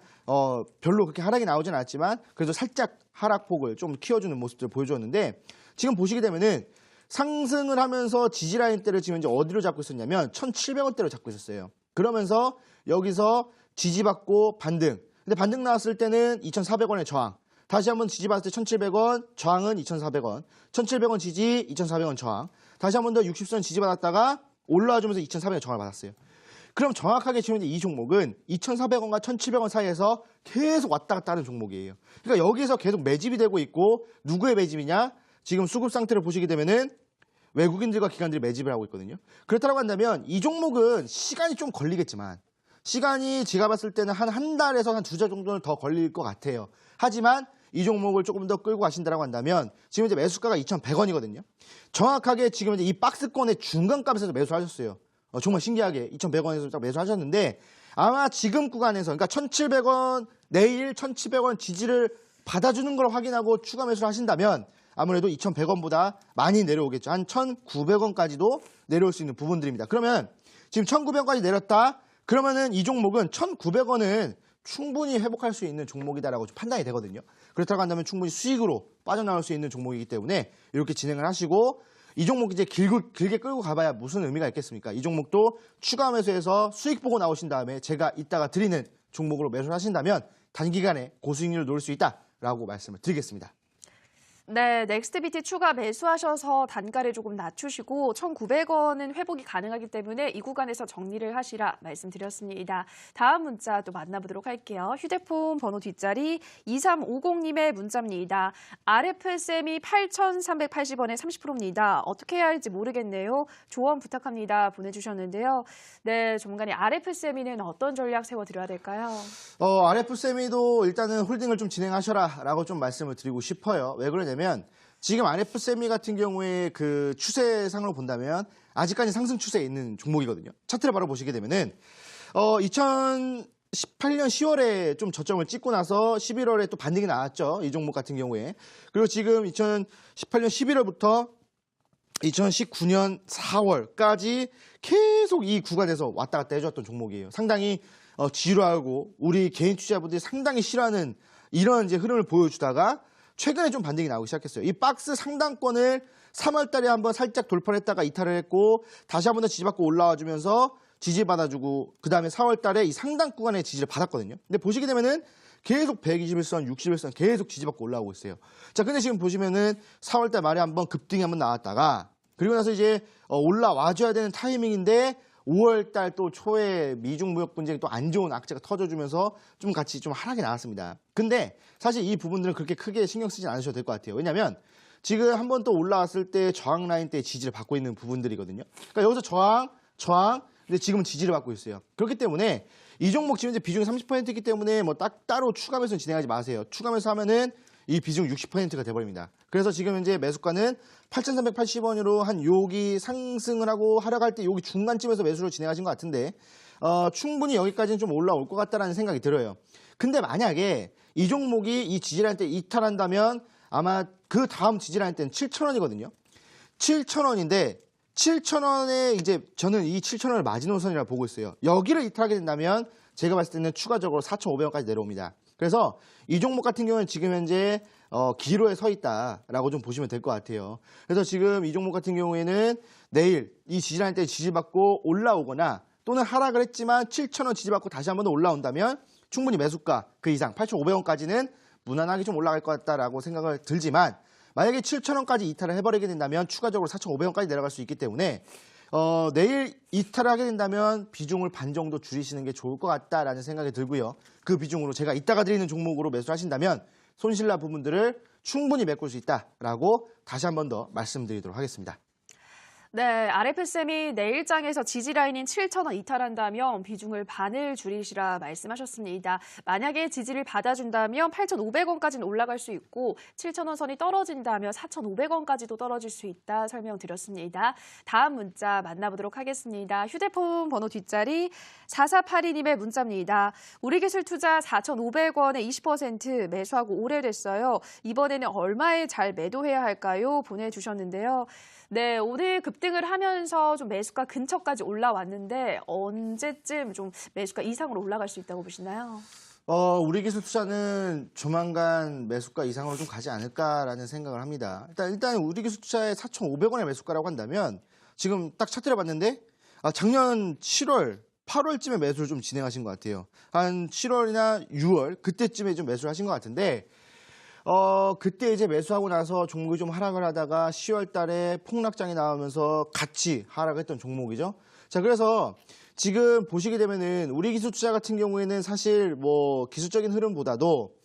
별로 그렇게 하락이 나오진 않았지만 그래도 살짝 하락폭을 좀 키워주는 모습들을 보여주었는데 지금 보시게 되면은 상승을 하면서 지지라인대를 지금 이제 어디로 잡고 있었냐면 1,700원대로 잡고 있었어요. 그러면서 여기서 지지받고 반등. 근데 반등 나왔을 때는 2,400원의 저항. 다시 한번 지지받을 때 1,700원, 저항은 2,400원. 1,700원 지지, 2,400원 저항. 다시 한 번 더 60선 지지받았다가 올라와주면서 2,400원 저항을 받았어요. 그럼 정확하게 지금 이 종목은 2,400원과 1,700원 사이에서 계속 왔다 갔다 하는 종목이에요. 그러니까 여기서 계속 매집이 되고 있고 누구의 매집이냐? 지금 수급 상태를 보시게 되면은 외국인들과 기관들이 매집을 하고 있거든요. 그렇다고 한다면 이 종목은 시간이 좀 걸리겠지만 시간이 제가 봤을 때는 한 달에서 한 2달 정도는 더 걸릴 것 같아요. 하지만 이 종목을 조금 더 끌고 가신다고 한다면 지금 이제 매수가가 2,100원이거든요. 정확하게 지금 이제 이 박스권의 중간값에서 매수하셨어요. 정말 신기하게 2,100원에서 딱 매수하셨는데 아마 지금 구간에서 그러니까 1,700원 내일 1,700원 지지를 받아주는 걸 확인하고 추가 매수를 하신다면 아무래도 2,100원보다 많이 내려오겠죠. 한 1,900원까지도 내려올 수 있는 부분들입니다. 그러면 지금 1,900원까지 내렸다. 그러면은 이 종목은 1,900원은 충분히 회복할 수 있는 종목이다라고 판단이 되거든요. 그렇다고 한다면 충분히 수익으로 빠져나올 수 있는 종목이기 때문에 이렇게 진행을 하시고 이 종목 이제 길게 끌고 가봐야 무슨 의미가 있겠습니까? 이 종목도 추가 매수해서 수익 보고 나오신 다음에 제가 이따가 드리는 종목으로 매수를 하신다면 단기간에 고수익률을 노릴 수 있다라고 말씀을 드리겠습니다. 네, 넥스트비티 추가 매수하셔서 단가를 조금 낮추시고 1,900원은 회복이 가능하기 때문에 이 구간에서 정리를 하시라 말씀드렸습니다. 다음 문자 또 만나보도록 할게요. 휴대폰 번호 뒷자리 2350님의 문자입니다. RF쌤이 8,380원에 30%입니다. 어떻게 해야 할지 모르겠네요. 조언 부탁합니다. 보내주셨는데요. 네, 전문가님 RF쌤이는 어떤 전략 세워드려야 될까요? RF세미도 일단은 홀딩을 좀 진행하셔라 라고 좀 말씀을 드리고 싶어요. 왜 그러냐면 지금 RF세미 같은 경우에 그 추세상으로 본다면 아직까지 상승 추세에 있는 종목이거든요. 차트를 바로 보시게 되면은 2018년 10월에 좀 저점을 찍고 나서 11월에 또 반등이 나왔죠. 이 종목 같은 경우에. 그리고 지금 2018년 11월부터 2019년 4월까지 계속 이 구간에서 왔다 갔다 해줬던 종목이에요. 상당히 지루하고 우리 개인 투자자분들이 상당히 싫어하는 이런 이제 흐름을 보여주다가 최근에 좀 반등이 나오기 시작했어요. 이 박스 상단권을 3월 달에 한번 살짝 돌파를 했다가 이탈을 했고 다시 한번 더 지지받고 올라와주면서 지지받아주고 그 다음에 4월 달에 이 상단 구간에 지지를 받았거든요. 근데 보시게 되면은 계속 121선, 61선 계속 지지받고 올라오고 있어요. 자, 근데 지금 보시면은 4월 달 말에 한번 급등이 한번 나왔다가 그리고 나서 이제 올라와줘야 되는 타이밍인데 5월 달 또 초에 미중 무역 분쟁이 또 안 좋은 악재가 터져주면서 좀 같이 좀 하락이 나왔습니다. 근데 사실 이 부분들은 그렇게 크게 신경 쓰지 않으셔도 될 것 같아요. 왜냐면 지금 한번 또 올라왔을 때 저항 라인 때 지지를 받고 있는 부분들이거든요. 그러니까 여기서 저항, 근데 지금은 지지를 받고 있어요. 그렇기 때문에 이 종목 지금 이제 비중이 30%이기 때문에 뭐 따로 추가 매수 진행하지 마세요. 추가 매수 하면은 이 비중 60%가 돼버립니다. 그래서 지금 현재 매수가는 8,380원으로 한 여기 상승을 하고 하락할 때 여기 중간쯤에서 매수를 진행하신 것 같은데 충분히 여기까지는 좀 올라올 것 같다라는 생각이 들어요. 근데 만약에 이 종목이 이 지지라인 때 이탈한다면 아마 그 다음 지지라인 때는 7,000원이거든요. 7,000원인데 7,000원에 이제 저는 이 7,000원을 마지노선이라고 보고 있어요. 여기를 이탈하게 된다면 제가 봤을 때는 추가적으로 4,500원까지 내려옵니다. 그래서 이 종목 같은 경우는 지금 현재 기로에 서 있다라고 좀 보시면 될 것 같아요. 그래서 지금 이 종목 같은 경우에는 내일 이 지지라인 때 지지받고 올라오거나 또는 하락을 했지만 7,000원 지지받고 다시 한번 더 올라온다면 충분히 매수가 그 이상 8,500원까지는 무난하게 좀 올라갈 것 같다라고 생각을 들지만 만약에 7,000원까지 이탈을 해버리게 된다면 추가적으로 4,500원까지 내려갈 수 있기 때문에 내일 이탈을 하게 된다면 비중을 반 정도 줄이시는 게 좋을 것 같다라는 생각이 들고요. 그 비중으로 제가 이따가 드리는 종목으로 매수를 하신다면 손실날 부분들을 충분히 메꿀 수 있다라고 다시 한 번 더 말씀드리도록 하겠습니다. 네, RF쌤이 내일장에서 지지라인인 7,000원 이탈한다면 비중을 반을 줄이시라 말씀하셨습니다. 만약에 지지를 받아준다면 8,500원까지는 올라갈 수 있고 7,000원 선이 떨어진다면 4,500원까지도 떨어질 수 있다 설명드렸습니다. 다음 문자 만나보도록 하겠습니다. 휴대폰 번호 뒷자리 4482님의 문자입니다. 우리기술투자 4,500원에 20% 매수하고 오래됐어요. 이번에는 얼마에 잘 매도해야 할까요? 보내주셨는데요. 네, 오늘 급등을 하면서 좀 매수가 근처까지 올라왔는데 언제쯤 좀 매수가 이상으로 올라갈 수 있다고 보시나요? 우리 기술 투자는 조만간 매수가 이상으로 좀 가지 않을까라는 생각을 합니다. 일단 우리 기술 투자의 4,500원의 매수가라고 한다면 지금 딱 차트를 봤는데 작년 7월, 8월쯤에 매수를 좀 진행하신 것 같아요. 한 7월이나 6월 그때쯤에 좀 매수를 하신 것 같은데 그때 이제 매수하고 나서 종목이 좀 하락을 하다가 10월 달에 폭락장이 나오면서 같이 하락했던 종목이죠. 자, 그래서 지금 보시게 되면은 우리 기술 투자 같은 경우에는 사실 뭐 기술적인 흐름보다도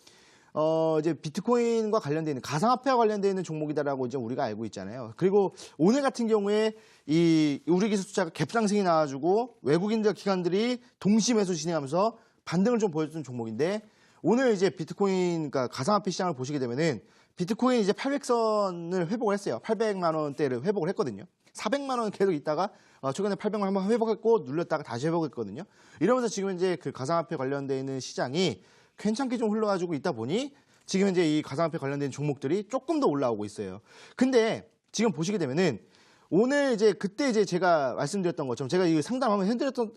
이제 비트코인과 관련되어 있는 가상화폐와 관련되어 있는 종목이다라고 이제 우리가 알고 있잖아요. 그리고 오늘 같은 경우에 이 우리 기술 투자가 갭상승이 나와가지고 외국인들 기관들이 동시 매수 진행하면서 반등을 좀 보여주는 종목인데 오늘 이제 비트코인, 그러니까 가상화폐 시장을 보시게 되면은 비트코인 이제 800선을 회복을 했어요. 800만 원대를 회복을 했거든요. 400만 원 계속 있다가 최근에 800만 원 한번 회복했고 눌렸다가 다시 회복했거든요. 이러면서 지금 이제 그 가상화폐 관련돼 있는 시장이 괜찮게 좀 흘러가지고 있다 보니 지금 이제 이 가상화폐 관련된 종목들이 조금 더 올라오고 있어요. 근데 지금 보시게 되면은 오늘 이제 그때 이제 제가 말씀드렸던 것처럼 제가 이 상담 한번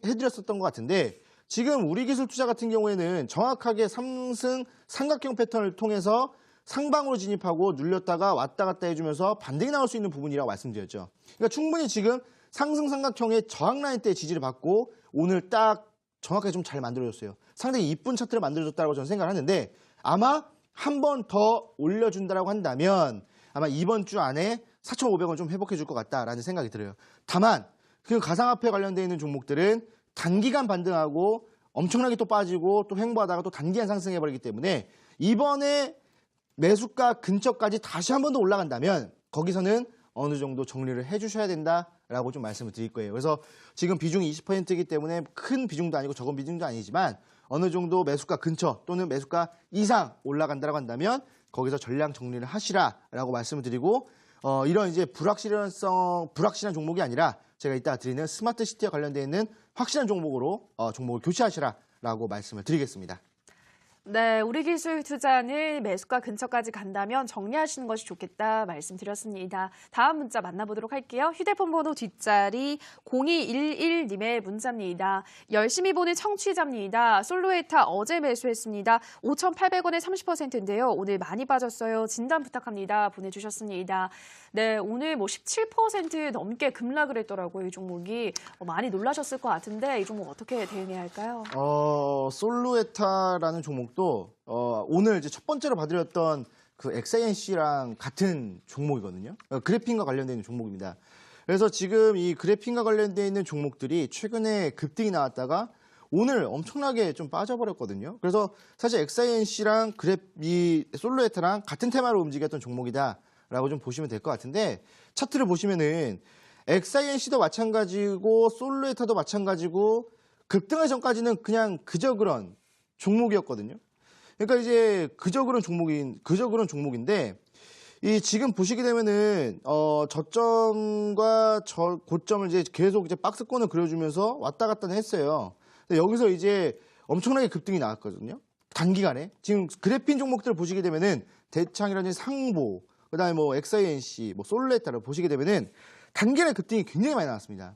해드렸었던 것 같은데 지금 우리 기술 투자 같은 경우에는 정확하게 상승 삼각형 패턴을 통해서 상방으로 진입하고 눌렸다가 왔다 갔다 해주면서 반등이 나올 수 있는 부분이라고 말씀드렸죠. 그러니까 충분히 지금 상승 삼각형의 저항 라인 때 지지를 받고 오늘 딱 정확하게 좀 잘 만들어줬어요. 상당히 이쁜 차트를 만들어줬다고 저는 생각을 하는데 아마 한 번 더 올려준다라고 한다면 아마 이번 주 안에 4,500원 좀 회복해 줄 것 같다라는 생각이 들어요. 다만 그 가상화폐 관련되어 있는 종목들은 단기간 반등하고 엄청나게 또 빠지고 또 횡보하다가 또 단기간 상승해버리기 때문에 이번에 매수가 근처까지 다시 한 번 더 올라간다면 거기서는 어느 정도 정리를 해주셔야 된다라고 좀 말씀을 드릴 거예요. 그래서 지금 비중이 20%이기 때문에 큰 비중도 아니고 적은 비중도 아니지만 어느 정도 매수가 근처 또는 매수가 이상 올라간다고 한다면 거기서 전량 정리를 하시라라고 말씀을 드리고 이런 이제 불확실한 종목이 아니라 제가 이따 드리는 스마트 시티와 관련되어 있는 확실한 종목으로 종목을 교체하시라라고 말씀을 드리겠습니다. 네, 우리 기술 투자는 매수가 근처까지 간다면 정리하시는 것이 좋겠다 말씀드렸습니다. 다음 문자 만나보도록 할게요. 휴대폰 번호 뒷자리 0211님의 문자입니다. 열심히 보는 청취자입니다. 솔로에타 어제 매수했습니다. 5,800원에 30%인데요. 오늘 많이 빠졌어요. 진단 부탁합니다. 보내주셨습니다. 네, 오늘 뭐 17% 넘게 급락을 했더라고요. 이 종목이. 많이 놀라셨을 것 같은데 이 종목 어떻게 대응해야 할까요? 솔로에타라는 종목도 오늘 이제 첫 번째로 봐드렸던 그 XINC랑 같은 종목이거든요. 그래핀과 관련되어 있는 종목입니다. 그래서 지금 이 그래핀과 관련되어 있는 종목들이 최근에 급등이 나왔다가 오늘 엄청나게 좀 빠져버렸거든요. 그래서 사실 XINC랑 이 솔로에타랑 같은 테마로 움직였던 종목이다라고 좀 보시면 될 것 같은데 차트를 보시면은 XINC도 마찬가지고 솔로에타도 마찬가지고 급등하기 전까지는 그냥 그저 그런 종목이었거든요. 그러니까 이제 그저 그런 종목인데 이 지금 보시게 되면은 저점과 고점을 이제 계속 이제 박스권을 그려주면서 왔다 갔다 했어요. 근데 여기서 이제 엄청나게 급등이 나왔거든요. 단기간에 지금 그래핀 종목들을 보시게 되면은 대창이라든지 상보, 그다음에 뭐 XINC, 뭐 솔레타를 보시게 되면은 단기간에 급등이 굉장히 많이 나왔습니다.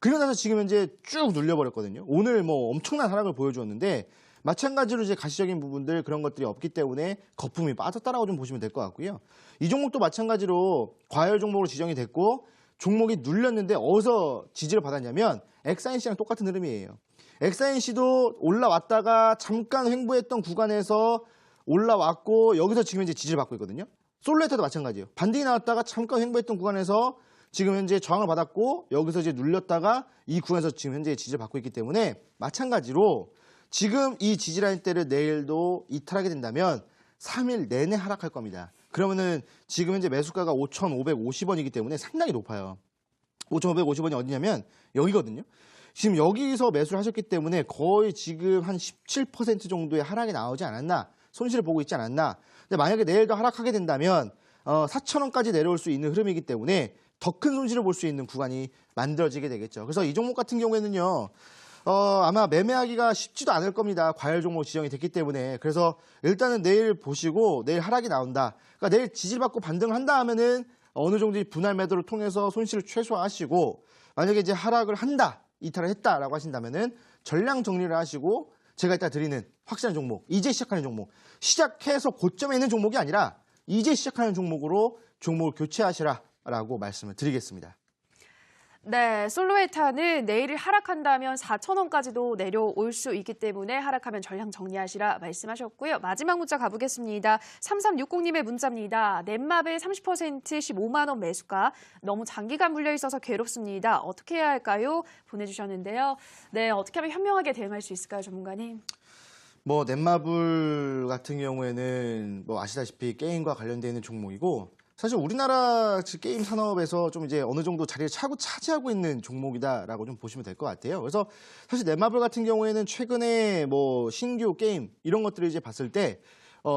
그리고 나서 지금 현재 쭉 눌려버렸거든요. 오늘 뭐 엄청난 하락을 보여주었는데 마찬가지로 이제 가시적인 부분들 그런 것들이 없기 때문에 거품이 빠졌다라고 좀 보시면 될 것 같고요. 이 종목도 마찬가지로 과열 종목으로 지정이 됐고 종목이 눌렸는데 어디서 지지를 받았냐면 XINC랑 똑같은 흐름이에요. XINC도 올라왔다가 잠깐 횡보했던 구간에서 올라왔고 여기서 지금 이제 지지를 받고 있거든요. 솔레타도 마찬가지예요. 반등이 나왔다가 잠깐 횡보했던 구간에서 지금 현재 저항을 받았고 여기서 이제 눌렸다가 이 구간에서 지금 현재 지지를 받고 있기 때문에 마찬가지로 지금 이 지지라인대를 내일도 이탈하게 된다면 3일 내내 하락할 겁니다. 그러면은 지금 현재 매수가가 5,550원이기 때문에 상당히 높아요. 5,550원이 어디냐면 여기거든요. 지금 여기서 매수를 하셨기 때문에 거의 지금 한 17% 정도의 하락이 나오지 않았나, 손실을 보고 있지 않았나. 근데 만약에 내일도 하락하게 된다면 4,000원까지 내려올 수 있는 흐름이기 때문에 더 큰 손실을 볼 수 있는 구간이 만들어지게 되겠죠. 그래서 이 종목 같은 경우에는요. 아마 매매하기가 쉽지도 않을 겁니다. 과열 종목 지정이 됐기 때문에. 그래서 일단은 내일 보시고 내일 하락이 나온다. 그러니까 내일 지지를 받고 반등을 한다 하면은 어느 정도 분할 매도를 통해서 손실을 최소화하시고 만약에 이제 하락을 한다, 이탈을 했다라고 하신다면은 전량 정리를 하시고 제가 이따 드리는 확실한 종목, 이제 시작하는 종목, 시작해서 고점에 있는 종목이 아니라 이제 시작하는 종목으로 종목을 교체하시라라고 말씀을 드리겠습니다. 네, 솔로에타는 내일 하락한다면 4,000원까지도 내려올 수 있기 때문에 하락하면 전량 정리하시라 말씀하셨고요. 마지막 문자 가보겠습니다. 3360님의 문자입니다. 넷마블 30% 15만 원 매수가 너무 장기간 물려 있어서 괴롭습니다. 어떻게 해야 할까요? 보내주셨는데요. 네, 어떻게 하면 현명하게 대응할 수 있을까요, 전문가님? 뭐 넷마블 같은 경우에는 뭐 아시다시피 게임과 관련되어 있는 종목이고 사실 우리나라 게임 산업에서 좀 이제 어느 정도 자리를 차지하고 있는 종목이다라고 좀 보시면 될 것 같아요. 그래서 사실 넷마블 같은 경우에는 최근에 뭐 신규 게임 이런 것들을 이제 봤을 때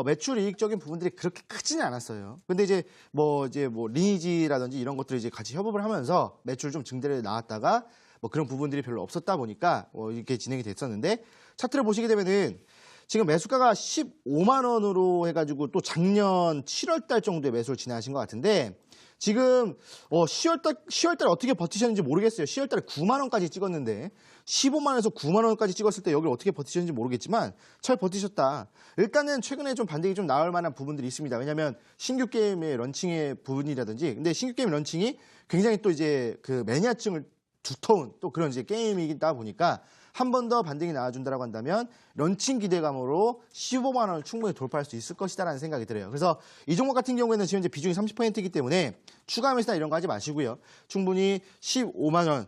매출 이익적인 부분들이 그렇게 크지는 않았어요. 근데 이제 뭐 리니지라든지 이런 것들을 이제 같이 협업을 하면서 매출 좀 증대를 나왔다가 뭐 그런 부분들이 별로 없었다 보니까 이렇게 진행이 됐었는데 차트를 보시게 되면은 지금 매수가가 15만 원으로 해가지고 또 작년 7월 달 정도에 매수를 진행하신 것 같은데 지금 10월 달 어떻게 버티셨는지 모르겠어요. 10월 달에 9만 원까지 찍었는데 15만 원에서 9만 원까지 찍었을 때 여기를 어떻게 버티셨는지 모르겠지만 잘 버티셨다. 일단은 최근에 좀 반등이 좀 나올 만한 부분들이 있습니다. 왜냐하면 신규 게임의 런칭의 부분이라든지 근데 신규 게임 런칭이 굉장히 또 이제 그 매니아층을 두터운 또 그런 이제 게임이다 보니까 한 번 더 반등이 나와준다라고 한다면 런칭 기대감으로 15만 원을 충분히 돌파할 수 있을 것이다라는 생각이 들어요. 그래서 이 종목 같은 경우에는 지금 이제 비중이 30%이기 때문에 추가 매수나 이런 거 하지 마시고요. 충분히 15만 원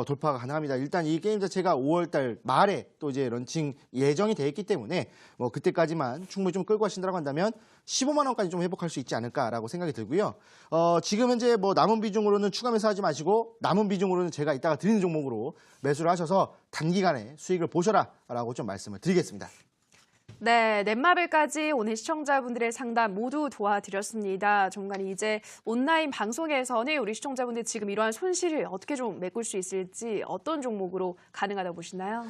돌파가 가능합니다. 일단 이 게임 자체가 5월달 말에 또 이제 런칭 예정이 돼 있기 때문에 뭐 그때까지만 충분히 좀 끌고 가신다고 한다면 15만 원까지 좀 회복할 수 있지 않을까라고 생각이 들고요. 지금 현재 뭐 남은 비중으로는 추가 매수하지 마시고 남은 비중으로는 제가 이따가 드리는 종목으로 매수를 하셔서 단기간에 수익을 보셔라라고 좀 말씀을 드리겠습니다. 네, 넷마블까지 오늘 시청자분들의 상담 모두 도와드렸습니다. 전문가님 이제 온라인 방송에서는 우리 시청자분들 지금 이러한 손실을 어떻게 좀 메꿀 수 있을지 어떤 종목으로 가능하다고 보시나요?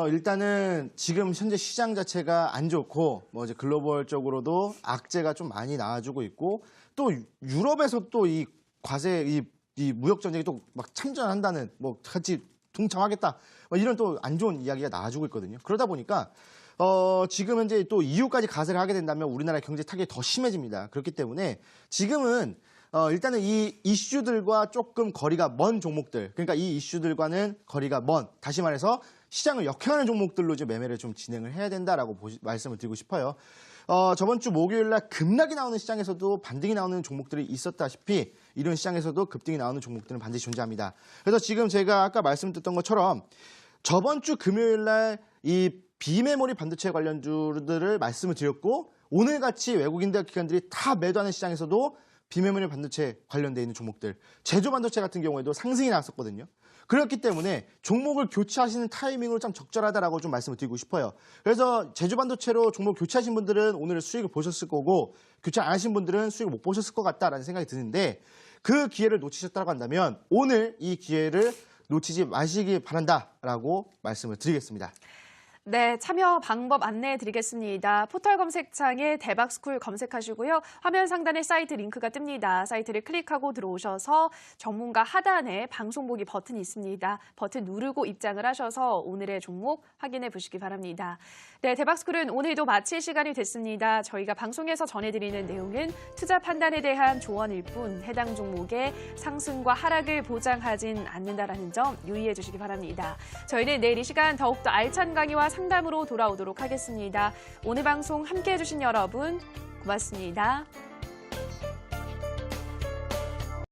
일단은 지금 현재 시장 자체가 안 좋고 뭐 이제 글로벌적으로도 악재가 좀 많이 나와주고 있고 또 유럽에서 또 이 과세 이 무역 전쟁이 또 막 참전한다는 뭐 같이 동참하겠다 뭐 이런 또 안 좋은 이야기가 나와주고 있거든요. 그러다 보니까 지금 현재 또 EU까지 가세를 하게 된다면 우리나라 경제 타격이 더 심해집니다. 그렇기 때문에 지금은 일단은 이 이슈들과 조금 거리가 먼 종목들, 그러니까 이 이슈들과는 거리가 먼, 다시 말해서 시장을 역행하는 종목들로 이제 매매를 좀 진행을 해야 된다라고 말씀을 드리고 싶어요. 저번 주 목요일 날 급락이 나오는 시장에서도 반등이 나오는 종목들이 있었다시피 이런 시장에서도 급등이 나오는 종목들은 반드시 존재합니다. 그래서 지금 제가 아까 말씀드렸던 것처럼 저번 주 금요일 날 이 비메모리 반도체 관련주들을 말씀을 드렸고 오늘같이 외국인들 기관들이 다 매도하는 시장에서도 비메모리 반도체 관련돼 있는 종목들, 제조 반도체 같은 경우에도 상승이 나왔었거든요. 그렇기 때문에 종목을 교체하시는 타이밍으로 참 적절하다라고 좀 말씀을 드리고 싶어요. 그래서 제조 반도체로 종목 교체하신 분들은 오늘 수익을 보셨을 거고 교체 안 하신 분들은 수익을 못 보셨을 것 같다라는 생각이 드는데 그 기회를 놓치셨다고 한다면 오늘 이 기회를 놓치지 마시기 바란다라고 말씀을 드리겠습니다. 네, 참여 방법 안내해 드리겠습니다. 포털 검색창에 대박스쿨 검색하시고요. 화면 상단에 사이트 링크가 뜹니다. 사이트를 클릭하고 들어오셔서 전문가 하단에 방송 보기 버튼이 있습니다. 버튼 누르고 입장을 하셔서 오늘의 종목 확인해 보시기 바랍니다. 네, 대박스쿨은 오늘도 마칠 시간이 됐습니다. 저희가 방송에서 전해드리는 내용은 투자 판단에 대한 조언일 뿐 해당 종목의 상승과 하락을 보장하진 않는다라는 점 유의해 주시기 바랍니다. 저희는 내일 이 시간 더욱더 알찬 강의와 상담으로 돌아오도록 하겠습니다. 오늘 방송 함께해 주신 여러분 고맙습니다.